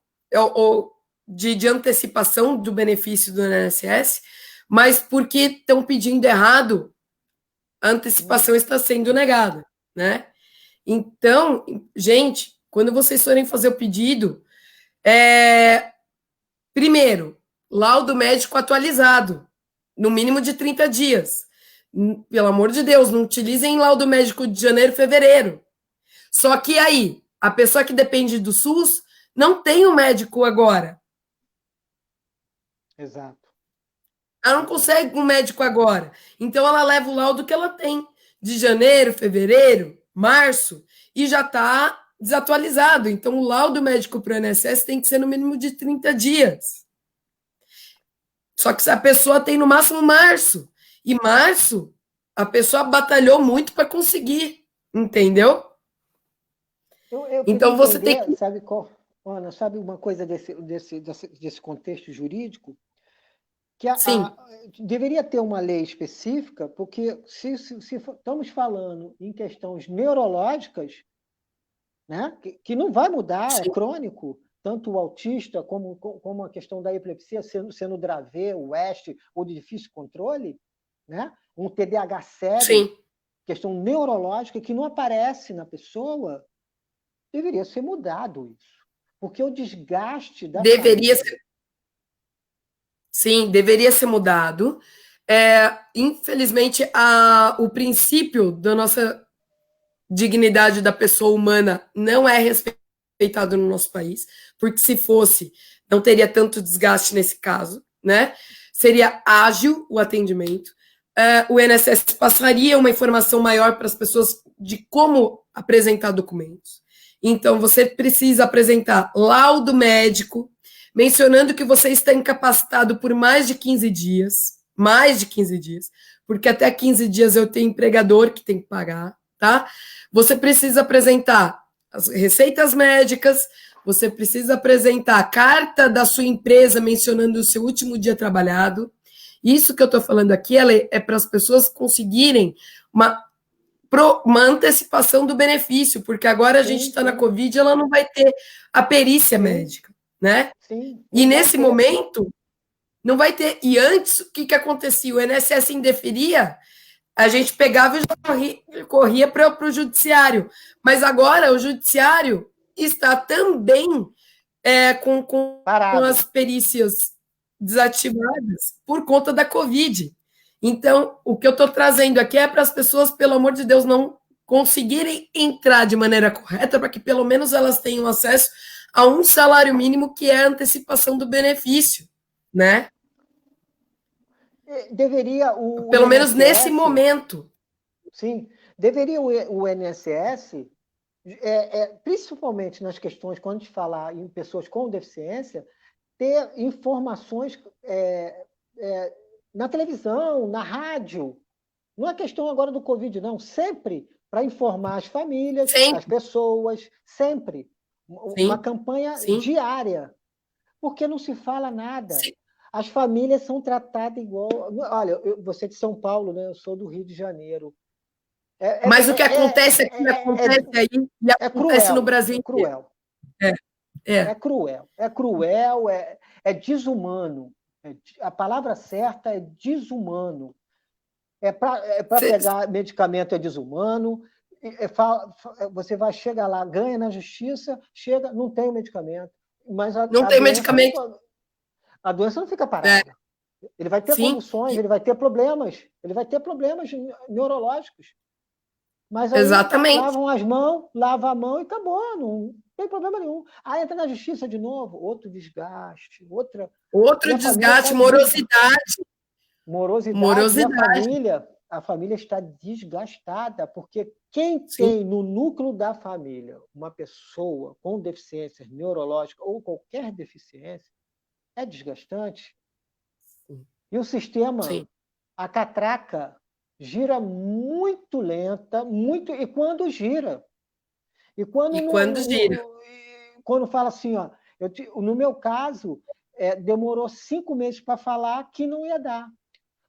Speaker 1: ou de antecipação do benefício do INSS, mas porque estão pedindo errado, a antecipação está sendo negada, né? Então, gente, quando vocês forem fazer o pedido, primeiro, laudo médico atualizado, no mínimo de 30 dias. Pelo amor de Deus, não utilizem laudo médico de janeiro, fevereiro. Só que aí, a pessoa que depende do SUS não tem um médico agora.
Speaker 2: Exato.
Speaker 1: Ela não consegue um médico agora. Então, ela leva o laudo que ela tem de janeiro, fevereiro, março, e já está desatualizado. Então, o laudo médico para o INSS tem que ser no mínimo de 30 dias. Só que a pessoa tem no máximo março. E março, a pessoa batalhou muito para conseguir, entendeu?
Speaker 2: Eu queria
Speaker 1: Então, você tem
Speaker 2: entender,
Speaker 1: que.
Speaker 2: sabe, Ana, sabe uma coisa desse contexto jurídico? Que
Speaker 1: Sim,
Speaker 2: deveria ter uma lei específica, porque se estamos falando em questões neurológicas, né, que não vai mudar, é
Speaker 1: sim,
Speaker 2: crônico, tanto o autista como a questão da epilepsia, sendo Dravet, o West, ou de difícil controle, né, um TDAH sério,
Speaker 1: sim.
Speaker 2: questão neurológica que não aparece na pessoa, deveria ser mudado isso. Porque o desgaste da
Speaker 1: Deveria
Speaker 2: família.
Speaker 1: ser, sim, deveria ser mudado. Infelizmente, o princípio da nossa dignidade da pessoa humana não é respeitado no nosso país, porque se fosse, não teria tanto desgaste nesse caso, né? Seria ágil o atendimento. O INSS passaria uma informação maior para as pessoas de como apresentar documentos. Então, você precisa apresentar laudo médico, mencionando que você está incapacitado por mais de 15 dias, porque até 15 dias eu tenho empregador que tem que pagar, tá? Você precisa apresentar as receitas médicas, você precisa apresentar a carta da sua empresa mencionando o seu último dia trabalhado. Isso que eu estou falando aqui é para as pessoas conseguirem uma antecipação do benefício, porque agora a gente
Speaker 2: Sim,
Speaker 1: está na
Speaker 2: sim,
Speaker 1: Covid, ela não vai ter a perícia
Speaker 2: sim,
Speaker 1: médica, né?
Speaker 2: sim,
Speaker 1: E
Speaker 2: não vai
Speaker 1: nesse
Speaker 2: ter.
Speaker 1: momento, não vai ter. E antes, o que acontecia? O INSS indeferia, a gente pegava e corria para o judiciário. Mas agora o judiciário está também com
Speaker 2: Parado.
Speaker 1: as perícias desativadas por conta da Covid. Então, o que eu estou trazendo aqui é para as pessoas, pelo amor de Deus, não conseguirem entrar de maneira correta, para que pelo menos elas tenham acesso a um salário mínimo, que é a antecipação do benefício, né?
Speaker 2: Deveria o
Speaker 1: Pelo menos nesse
Speaker 2: INSS,
Speaker 1: momento.
Speaker 2: sim, deveria o INSS, principalmente nas questões, quando a gente falar em pessoas com deficiência, ter informações na televisão, na rádio. Não é questão agora do Covid, não. Sempre para informar as famílias, as
Speaker 1: Sempre,
Speaker 2: pessoas, sempre. Uma
Speaker 1: sim,
Speaker 2: campanha
Speaker 1: sim,
Speaker 2: diária, porque não se fala nada.
Speaker 1: sim.
Speaker 2: As famílias são tratadas igual. Olha, você é de São Paulo, né? Eu sou do Rio de Janeiro.
Speaker 1: Mas o que acontece aqui acontece aí e acontece no
Speaker 2: cruel,
Speaker 1: Brasil
Speaker 2: é
Speaker 1: inteiro.
Speaker 2: cruel,
Speaker 1: É,
Speaker 2: é
Speaker 1: é.
Speaker 2: cruel, é cruel, é desumano. A palavra certa é desumano. Para pegar medicamento é desumano. Você vai chegar lá, ganha na justiça, chega, não tem o medicamento. Mas
Speaker 1: Não tem medicamento.
Speaker 2: a doença não fica
Speaker 1: É,
Speaker 2: parada. Ele vai ter
Speaker 1: sim,
Speaker 2: convulsões, ele vai ter problemas neurológicos. Mas aí
Speaker 1: exatamente.
Speaker 2: lavam as mãos, lava a mão e acabou, não tem problema nenhum. Aí entra na justiça de novo, outro desgaste, outra. E
Speaker 1: Outro
Speaker 2: a família está
Speaker 1: desgaste, morosidade.
Speaker 2: morosidade, e
Speaker 1: Morosidade.
Speaker 2: a família está desgastada, porque quem
Speaker 1: Sim,
Speaker 2: tem no núcleo da família uma pessoa com deficiência neurológica ou qualquer deficiência, é desgastante. E o sistema,
Speaker 1: sim.
Speaker 2: a catraca, gira muito lenta, muito, e quando gira. E
Speaker 1: E quando gira?
Speaker 2: quando fala assim, ó, no meu caso, demorou 5 meses para falar que não ia dar.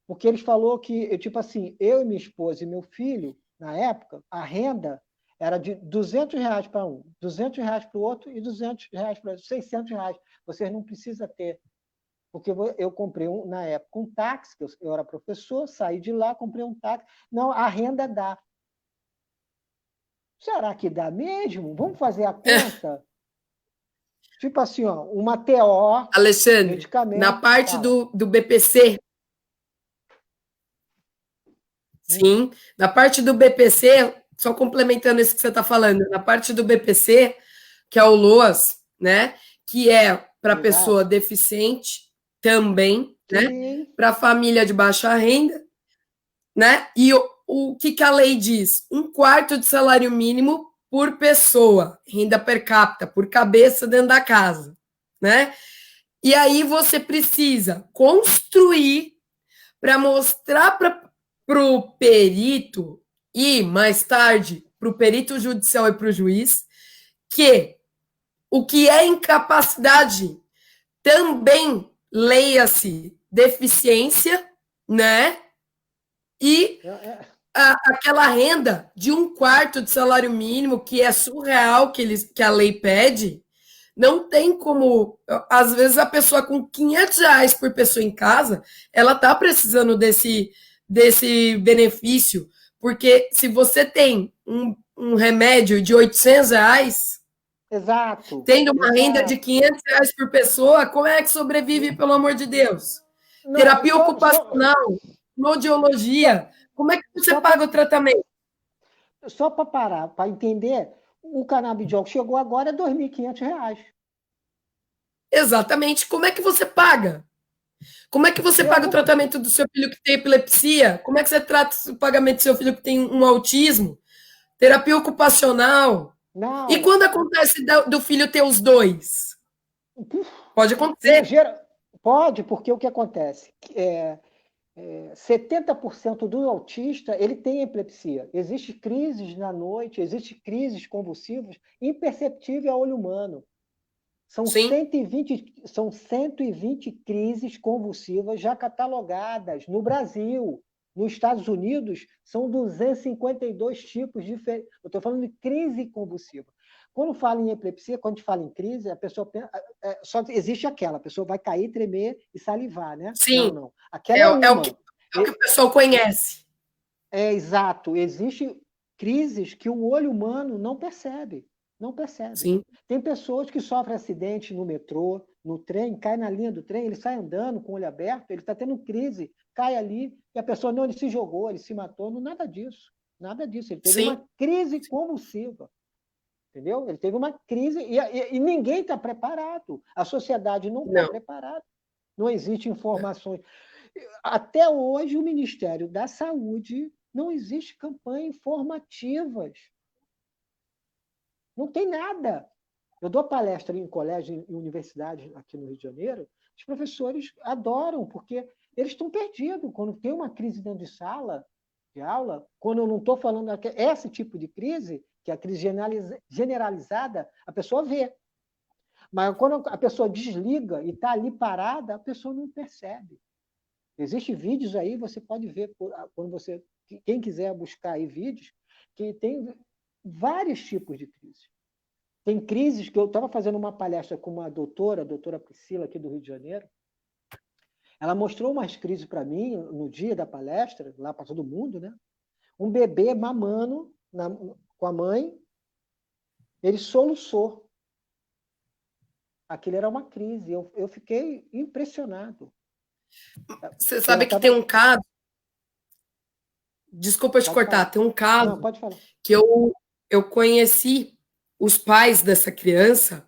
Speaker 2: Porque eles falou que, tipo assim, eu e minha esposa e meu filho, na época, a renda era de R$ 200 para um, R$ 200 para o outro e R$ 200 para o outro, R$ 600. Vocês não precisam ter. Porque eu comprei, na época, um táxi, eu era professor, saí de lá, comprei um táxi. Não, a renda dá. Será que dá mesmo? Vamos fazer a conta? Tipo assim, ó, uma TO,
Speaker 1: Alexandre, na
Speaker 2: medicamento,
Speaker 1: parte
Speaker 2: fala.
Speaker 1: do BPC,
Speaker 2: Hum,
Speaker 1: sim, na parte do BPC, só complementando isso que você está falando, na parte do BPC, que é o LOAS, né, que é para pessoa
Speaker 2: exato.
Speaker 1: deficiente também, né,
Speaker 2: Sim,
Speaker 1: para família de baixa renda, né, e o que a lei diz? Um quarto de salário mínimo por pessoa, renda per capita, por cabeça dentro da casa, né? E aí você precisa construir para mostrar para o perito e, mais tarde, para o perito judicial e para o juiz, que o que é incapacidade também leia-se deficiência, né? E aquela renda de 1/4 de salário mínimo, que é surreal que a lei pede, não tem como. Às vezes a pessoa com R$ 500 por pessoa em casa, ela tá precisando desse benefício, porque se você tem um remédio de R$ 800,
Speaker 2: Exato,
Speaker 1: tendo uma renda de
Speaker 2: exato.
Speaker 1: R$ 500 por pessoa, como é que sobrevive, pelo amor de Deus?
Speaker 2: Não,
Speaker 1: Terapia ocupacional,
Speaker 2: só,
Speaker 1: audiologia, como é que você
Speaker 2: só
Speaker 1: paga o tratamento?
Speaker 2: para parar, para entender, o canabidiol que chegou agora é R$ 2.500.
Speaker 1: Exatamente. Como é que você paga? Como é que você
Speaker 2: Eu
Speaker 1: paga o
Speaker 2: não,
Speaker 1: tratamento do seu filho que tem epilepsia? Como é que você trata o pagamento do seu filho que tem um autismo? Terapia ocupacional? E
Speaker 2: não,
Speaker 1: quando acontece do filho ter os dois? Pode
Speaker 2: não,
Speaker 1: acontecer.
Speaker 2: pode, porque o que acontece? 70% do autista ele tem epilepsia. Existem crises na noite, existem crises convulsivas imperceptíveis a olho humano.
Speaker 1: Sim,
Speaker 2: São 120 crises convulsivas já catalogadas no Brasil. Nos Estados Unidos, são 252 tipos diferentes. Eu estou falando de crise convulsiva. Quando fala em epilepsia, quando a gente fala em crise, a pessoa pensa, só existe aquela, a pessoa vai cair, tremer e salivar, né? Não,
Speaker 1: sim.
Speaker 2: não.
Speaker 1: É,
Speaker 2: Aquela é uma.
Speaker 1: é o que o pessoal conhece.
Speaker 2: É exato. Existem crises que o olho humano não percebe. Não percebe.
Speaker 1: Sim,
Speaker 2: Tem pessoas que sofrem acidente no metrô, no trem, cai na linha do trem, ele sai andando com o olho aberto, ele está tendo crise, cai ali, e a pessoa não, ele se jogou, ele se matou, não, nada disso. Nada disso. Ele teve
Speaker 1: sim.
Speaker 2: uma crise convulsiva. Entendeu? Ele teve uma crise e ninguém está preparado. A sociedade não está
Speaker 1: Não.
Speaker 2: preparada. Não existe informações. Até hoje, o Ministério da Saúde não existe campanhas informativas. Não tem nada. Eu dou palestra em colégio e universidade aqui no Rio de Janeiro, os professores adoram, porque eles estão perdidos. Quando tem uma crise dentro de sala de aula, quando eu não estou falando esse tipo de crise, que é a crise generalizada, a pessoa vê. Mas quando a pessoa desliga e está ali parada, a pessoa não percebe. Existem vídeos aí, você pode ver, quando você, quem quiser buscar aí vídeos, que tem vários tipos de crise. Tem crises que eu estava fazendo uma palestra com uma doutora, a doutora Priscila, aqui do Rio de Janeiro. Ela mostrou umas crises para mim no dia da palestra, lá para todo mundo, né? Um bebê mamando com a mãe, ele soluçou. Aquilo era uma crise. Eu fiquei impressionado.
Speaker 1: Você
Speaker 2: Ela
Speaker 1: sabe que tem
Speaker 2: estava.
Speaker 1: um caso, desculpa te
Speaker 2: Pode
Speaker 1: cortar,
Speaker 2: falar.
Speaker 1: tem um
Speaker 2: Não,
Speaker 1: caso
Speaker 2: pode falar.
Speaker 1: que eu conheci os pais dessa criança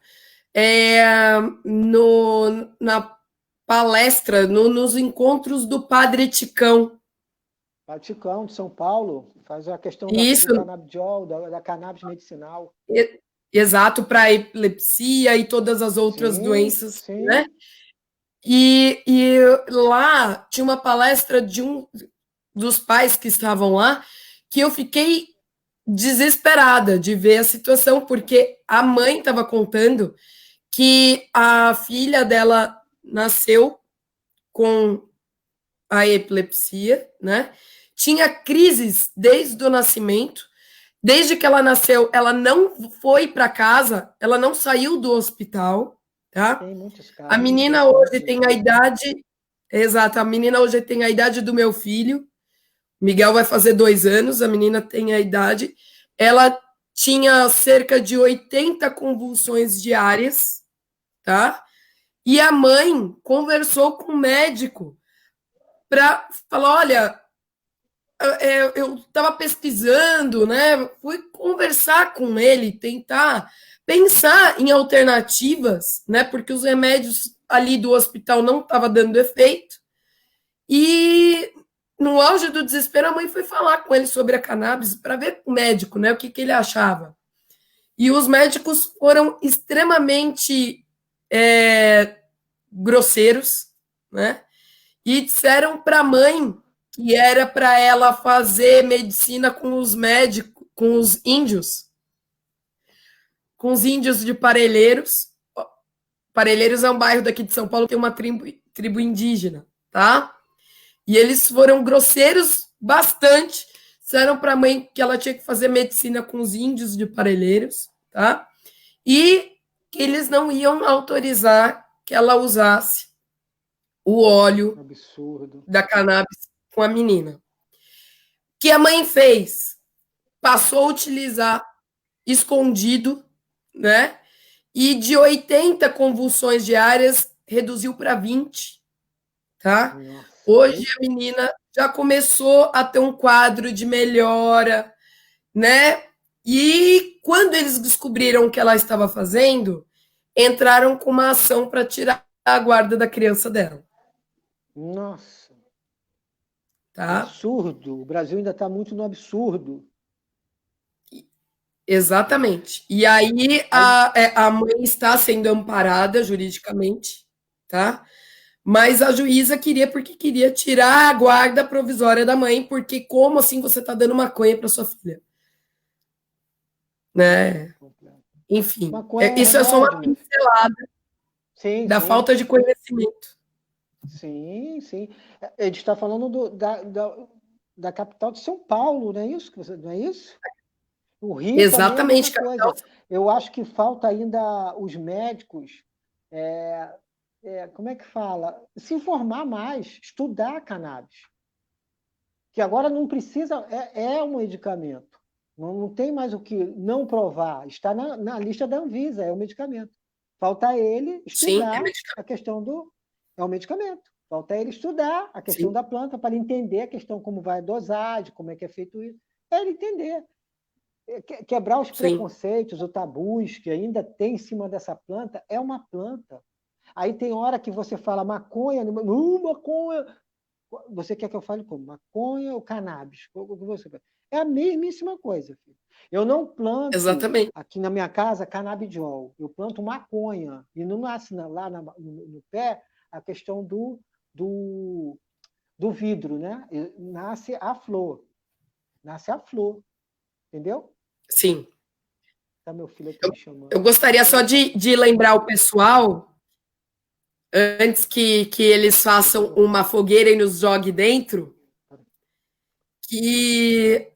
Speaker 1: na palestra, nos encontros do Padre Ticão.
Speaker 2: Vaticão de São Paulo faz a questão do
Speaker 1: Isso,
Speaker 2: canabidiol, da cannabis medicinal.
Speaker 1: exato, para epilepsia e todas as outras
Speaker 2: Sim,
Speaker 1: doenças, né?
Speaker 2: sim.
Speaker 1: E lá tinha uma palestra de um dos pais que estavam lá, que eu fiquei desesperada de ver a situação, porque a mãe estava contando que a filha dela nasceu com a epilepsia, né? Tinha crises desde o nascimento, desde que ela nasceu, ela não foi para casa, ela não saiu do hospital, tá?
Speaker 2: Tem muitos
Speaker 1: A
Speaker 2: casos,
Speaker 1: menina hoje
Speaker 2: infelizmente.
Speaker 1: tem a idade, exato, a menina hoje tem a idade do meu filho. Miguel vai fazer 2 anos, a menina tem a idade. Ela tinha cerca de 80 convulsões diárias, tá? E a mãe conversou com o médico para falar: olha, eu estava pesquisando, né? Fui conversar com ele, tentar pensar em alternativas, né? Porque os remédios ali do hospital não estavam dando efeito. E no auge do desespero, a mãe foi falar com ele sobre a cannabis para ver com o médico, né? O que ele achava. E os médicos foram extremamente grosseiros, né? E disseram para a mãe que era para ela fazer medicina com os médicos, com os índios de Parelheiros. Parelheiros é um bairro daqui de São Paulo que tem uma tribo indígena, tá? E eles foram grosseiros bastante, disseram para a mãe que ela tinha que fazer medicina com os índios de Parelheiros, tá? E que eles não iam autorizar que ela usasse o óleo da cannabis com a menina. O que a mãe fez? Passou a utilizar escondido, né? E de 80 convulsões diárias, reduziu para 20, tá? Nossa. Hoje a menina já começou a ter um quadro de melhora, né? E quando eles descobriram o que ela estava fazendo, entraram com uma ação para tirar a guarda da criança dela.
Speaker 2: Nossa.
Speaker 1: Tá?
Speaker 2: Absurdo. O Brasil ainda está muito no absurdo.
Speaker 1: Exatamente. E aí a mãe está sendo amparada juridicamente, tá? Mas a juíza queria tirar a guarda provisória da mãe, porque como assim você está dando maconha para sua filha? Né? Enfim, isso é só uma pincelada da falta de conhecimento.
Speaker 2: Sim, sim. A gente está falando da capital de São Paulo, não é isso? Não é isso? O Rio
Speaker 1: exatamente,
Speaker 2: também é a mesma coisa. Eu acho que falta ainda os médicos, como é que fala? Se informar mais, estudar cannabis. Que agora não precisa, é um medicamento. Não tem mais o que não provar. Está na lista da Anvisa, é um medicamento. Falta ele estudar a questão do... É um medicamento. Falta ele estudar a questão da planta para ele entender a questão como vai a dosagem, como é que é feito isso. É ele entender. Quebrar os preconceitos, os tabus que ainda tem em cima dessa planta. É uma planta. Aí tem hora que você fala maconha, maconha. Você quer que eu fale como? Maconha ou cannabis? É a mesmíssima coisa, filho. Eu não planto aqui na minha casa canabidiol. Eu planto maconha. E não nasce lá no pé a questão do vidro, né? Nasce a flor. Nasce a flor. Entendeu?
Speaker 1: Sim.
Speaker 2: Tá meu filho aqui me chamando.
Speaker 1: Eu gostaria só de lembrar o pessoal, antes que eles façam uma fogueira e nos joguem dentro, que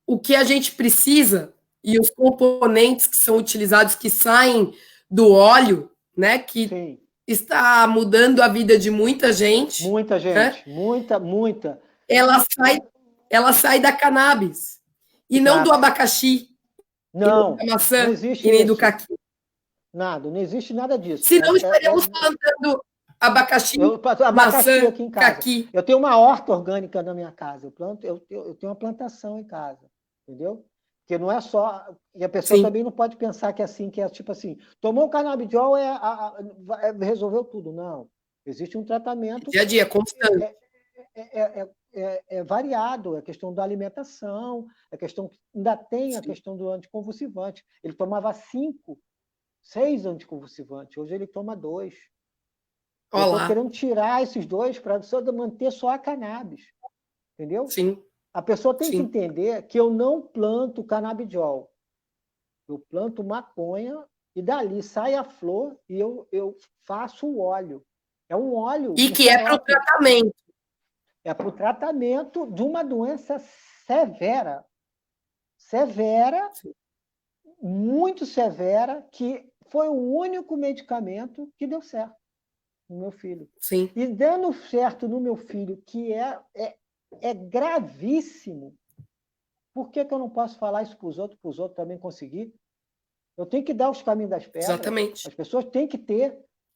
Speaker 1: o que a gente precisa e os componentes que são utilizados, que saem do óleo, né, que está mudando a vida de muita gente.
Speaker 2: Muita gente, né? muita.
Speaker 1: Ela sai da cannabis e não do abacaxi,
Speaker 2: não,
Speaker 1: da maçã
Speaker 2: não existe
Speaker 1: e nem
Speaker 2: isso.
Speaker 1: do caqui.
Speaker 2: Nada, não existe nada disso.
Speaker 1: Se não estaríamos plantando abacaxi, maçã,
Speaker 2: aqui em casa.
Speaker 1: caqui.
Speaker 2: Eu tenho uma horta orgânica na minha casa. Eu tenho uma plantação em casa, entendeu? Porque não é só... E a pessoa também não pode pensar que é tipo assim, tomou o canabidiol, resolveu tudo. Não. Existe um tratamento...
Speaker 1: Dia a dia, constante.
Speaker 2: É variado, a questão da alimentação, a questão... Ainda tem a questão do anticonvulsivante. Ele tomava 6 anticonvulsivantes. Hoje ele toma 2. Eu estou querendo tirar esses 2 para manter só a cannabis. Entendeu?
Speaker 1: Sim.
Speaker 2: A pessoa tem que entender que eu não planto canabidiol. Eu planto maconha e dali sai a flor e eu faço o óleo. É um óleo...
Speaker 1: E que é para o tratamento.
Speaker 2: É para o tratamento de uma doença severa. Severa, muito severa, que foi o único medicamento que deu certo no meu filho.
Speaker 1: Sim.
Speaker 2: E dando certo no meu filho, que é gravíssimo, por que eu não posso falar isso para os outros também conseguir? Eu tenho que dar os caminhos das pedras.
Speaker 1: Exatamente.
Speaker 2: As pessoas têm que ter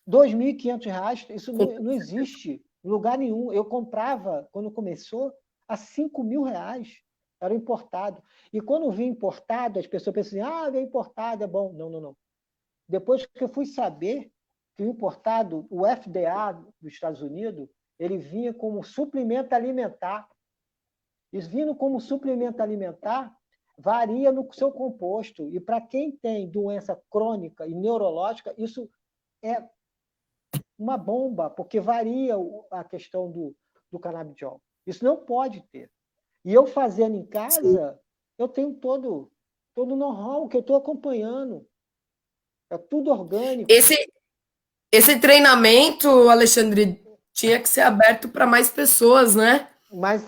Speaker 2: R$ 2.500. Isso não existe em lugar nenhum. Eu comprava, quando começou, a R$ 5.000. Era importado. E quando vinha importado, as pessoas pensam assim, veio importado, é bom. Não. Depois que eu fui saber que o importado, o FDA dos Estados Unidos, ele vinha como suplemento alimentar. Eles vindo como suplemento alimentar, varia no seu composto. E para quem tem doença crônica e neurológica, isso é uma bomba, porque varia a questão do canabidiol. Isso não pode ter. E eu fazendo em casa, sim, eu tenho todo o know-how que eu estou acompanhando. É tudo orgânico.
Speaker 1: Esse treinamento, Alexandre, tinha que ser aberto para mais pessoas, né?
Speaker 2: Mas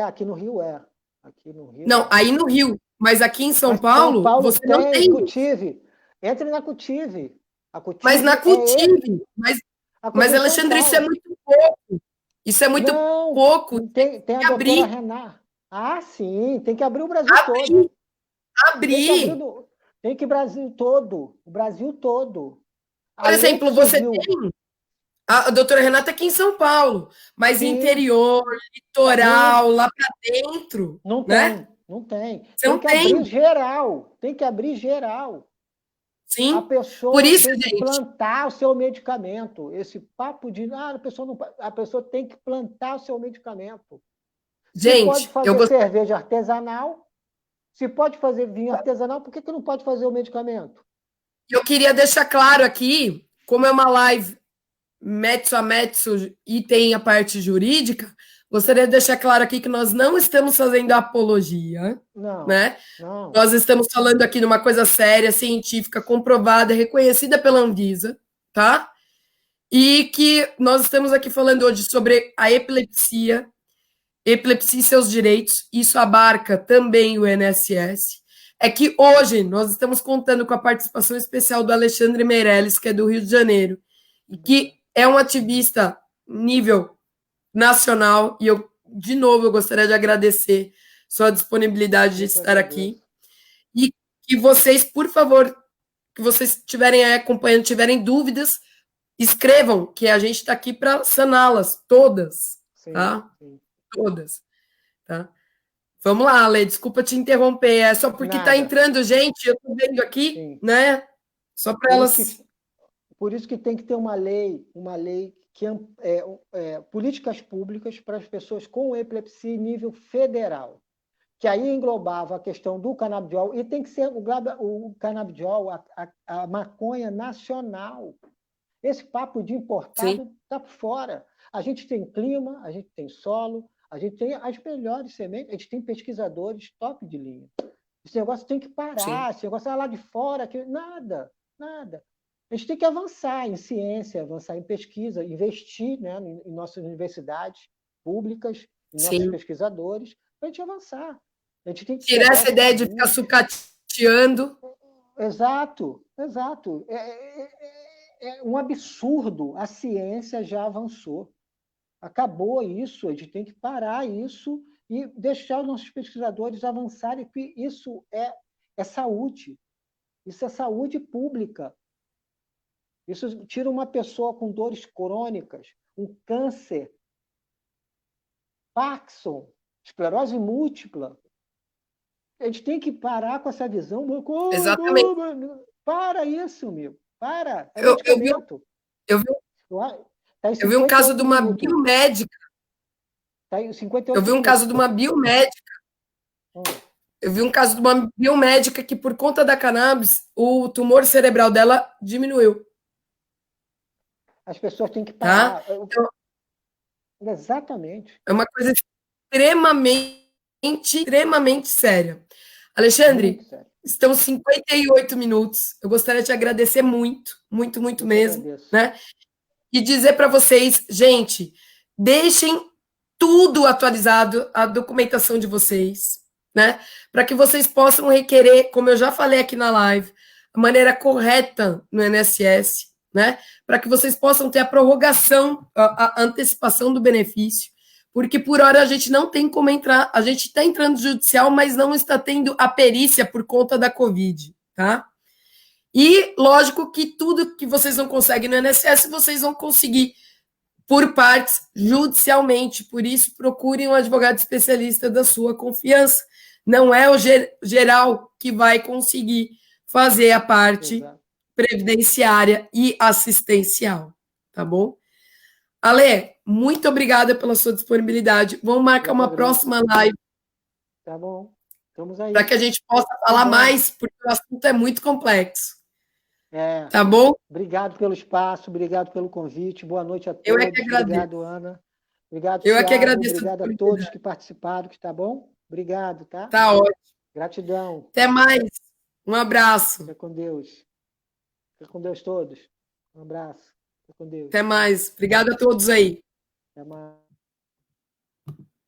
Speaker 2: aqui no Rio é. Aqui no Rio
Speaker 1: não, aí no Rio, mas aqui em São
Speaker 2: São
Speaker 1: Paulo,
Speaker 2: Paulo
Speaker 1: você não tem.
Speaker 2: Cultive. Entre na Cultive. A Cultive
Speaker 1: mas na Cultive, mas Alexandre, isso é muito pouco. Isso é muito pouco.
Speaker 2: Tem a doutora Renata. Ah, sim, tem que abrir o Brasil todo.
Speaker 1: Abrir.
Speaker 2: Tem que Brasil todo. O Brasil todo.
Speaker 1: Por exemplo, você tem a doutora Renata aqui em São Paulo, mas sim, interior, litoral, lá para dentro.
Speaker 2: Não
Speaker 1: né?
Speaker 2: tem, não tem.
Speaker 1: Você
Speaker 2: tem que abrir geral. Tem que abrir geral.
Speaker 1: Sim.
Speaker 2: A pessoa
Speaker 1: Por isso,
Speaker 2: tem
Speaker 1: gente,
Speaker 2: que plantar o seu medicamento. Esse papo de a pessoa tem que plantar o seu medicamento.
Speaker 1: Gente,
Speaker 2: se pode fazer cerveja artesanal, se pode fazer vinho artesanal, por que não pode fazer o medicamento?
Speaker 1: Eu queria deixar claro aqui, como é uma live mezzo a mezzo e tem a parte jurídica, gostaria de deixar claro aqui que nós não estamos fazendo apologia, né?
Speaker 2: Não.
Speaker 1: Nós estamos falando aqui de uma coisa séria, científica, comprovada, reconhecida pela Anvisa, tá? E que nós estamos aqui falando hoje sobre a epilepsia e seus direitos, isso abarca também o INSS. É que hoje nós estamos contando com a participação especial do Alexandre Meirelles, que é do Rio de Janeiro, e que é um ativista nível nacional, e eu, de novo, eu gostaria de agradecer sua disponibilidade de estar aqui. E que vocês, por favor, que vocês estiverem acompanhando, tiverem dúvidas, escrevam, que a gente está aqui para saná-las, todas, sim, tá? Sim. Todas, tá? Vamos lá, Ale, desculpa te interromper, é só porque está entrando gente, eu estou vendo aqui, sim, né? Só para elas...
Speaker 2: Por isso que tem que ter uma lei que políticas públicas para as pessoas com epilepsia em nível federal, que aí englobava a questão do canabidiol, e tem que ser o canabidiol, a maconha nacional. Esse papo de importado está fora. A gente tem clima, a gente tem solo, a gente tem as melhores sementes, a gente tem pesquisadores top de linha. Esse negócio tem que parar, sim, esse negócio é lá de fora, nada. A gente tem que avançar em ciência, avançar em pesquisa, investir, né, em nossas universidades públicas, em nossos pesquisadores, para a gente avançar. A gente tem que
Speaker 1: tirar essa ideia de ficar sucateando.
Speaker 2: Exato. É um absurdo. A ciência já avançou. Acabou isso, a gente tem que parar isso e deixar os nossos pesquisadores avançarem, porque isso é saúde. Isso é saúde pública. Isso tira uma pessoa com dores crônicas, um câncer, Parkinson, esclerose múltipla. A gente tem que parar com essa visão.
Speaker 1: Exatamente.
Speaker 2: Para isso, meu. Para. É
Speaker 1: medicamento. Eu vi um caso de uma biomédica.
Speaker 2: Tá aí, 58
Speaker 1: eu vi um caso de uma biomédica. Eu vi um caso de uma biomédica que, por conta da cannabis, o tumor cerebral dela diminuiu.
Speaker 2: As pessoas têm que parar.
Speaker 1: Tá?
Speaker 2: Então, exatamente.
Speaker 1: É uma coisa extremamente séria. Alexandre, estão 58 minutos. Eu gostaria de te agradecer muito mesmo, né? E dizer para vocês, gente, deixem tudo atualizado, a documentação de vocês, né? Para que vocês possam requerer, como eu já falei aqui na live, a maneira correta no INSS, né? Para que vocês possam ter a prorrogação, a antecipação do benefício, porque por hora a gente não tem como entrar, a gente está entrando no judicial, mas não está tendo a perícia por conta da Covid, tá? E, lógico, que tudo que vocês não conseguem no INSS, vocês vão conseguir por partes, judicialmente. Por isso, procurem um advogado especialista da sua confiança. Não é o geral que vai conseguir fazer a parte previdenciária e assistencial, tá bom? Ale, muito obrigada pela sua disponibilidade. Vamos marcar uma próxima live.
Speaker 2: Tá bom. Estamos aí.
Speaker 1: Para que a gente possa falar mais, porque o assunto é muito complexo. Tá bom?
Speaker 2: Obrigado pelo espaço, obrigado pelo convite. Boa noite a todos.
Speaker 1: Eu é que agradeço.
Speaker 2: Obrigado, Ana. Obrigado,
Speaker 1: Eu
Speaker 2: Thiago.
Speaker 1: é que agradeço.
Speaker 2: Obrigado a todos que participaram, que tá bom? Obrigado, tá?
Speaker 1: Tá ótimo.
Speaker 2: Gratidão.
Speaker 1: Até mais. Um abraço.
Speaker 2: Fica com Deus. Fica com Deus todos. Um abraço. Fica com Deus.
Speaker 1: Até mais. Obrigada a todos aí.
Speaker 2: Até mais.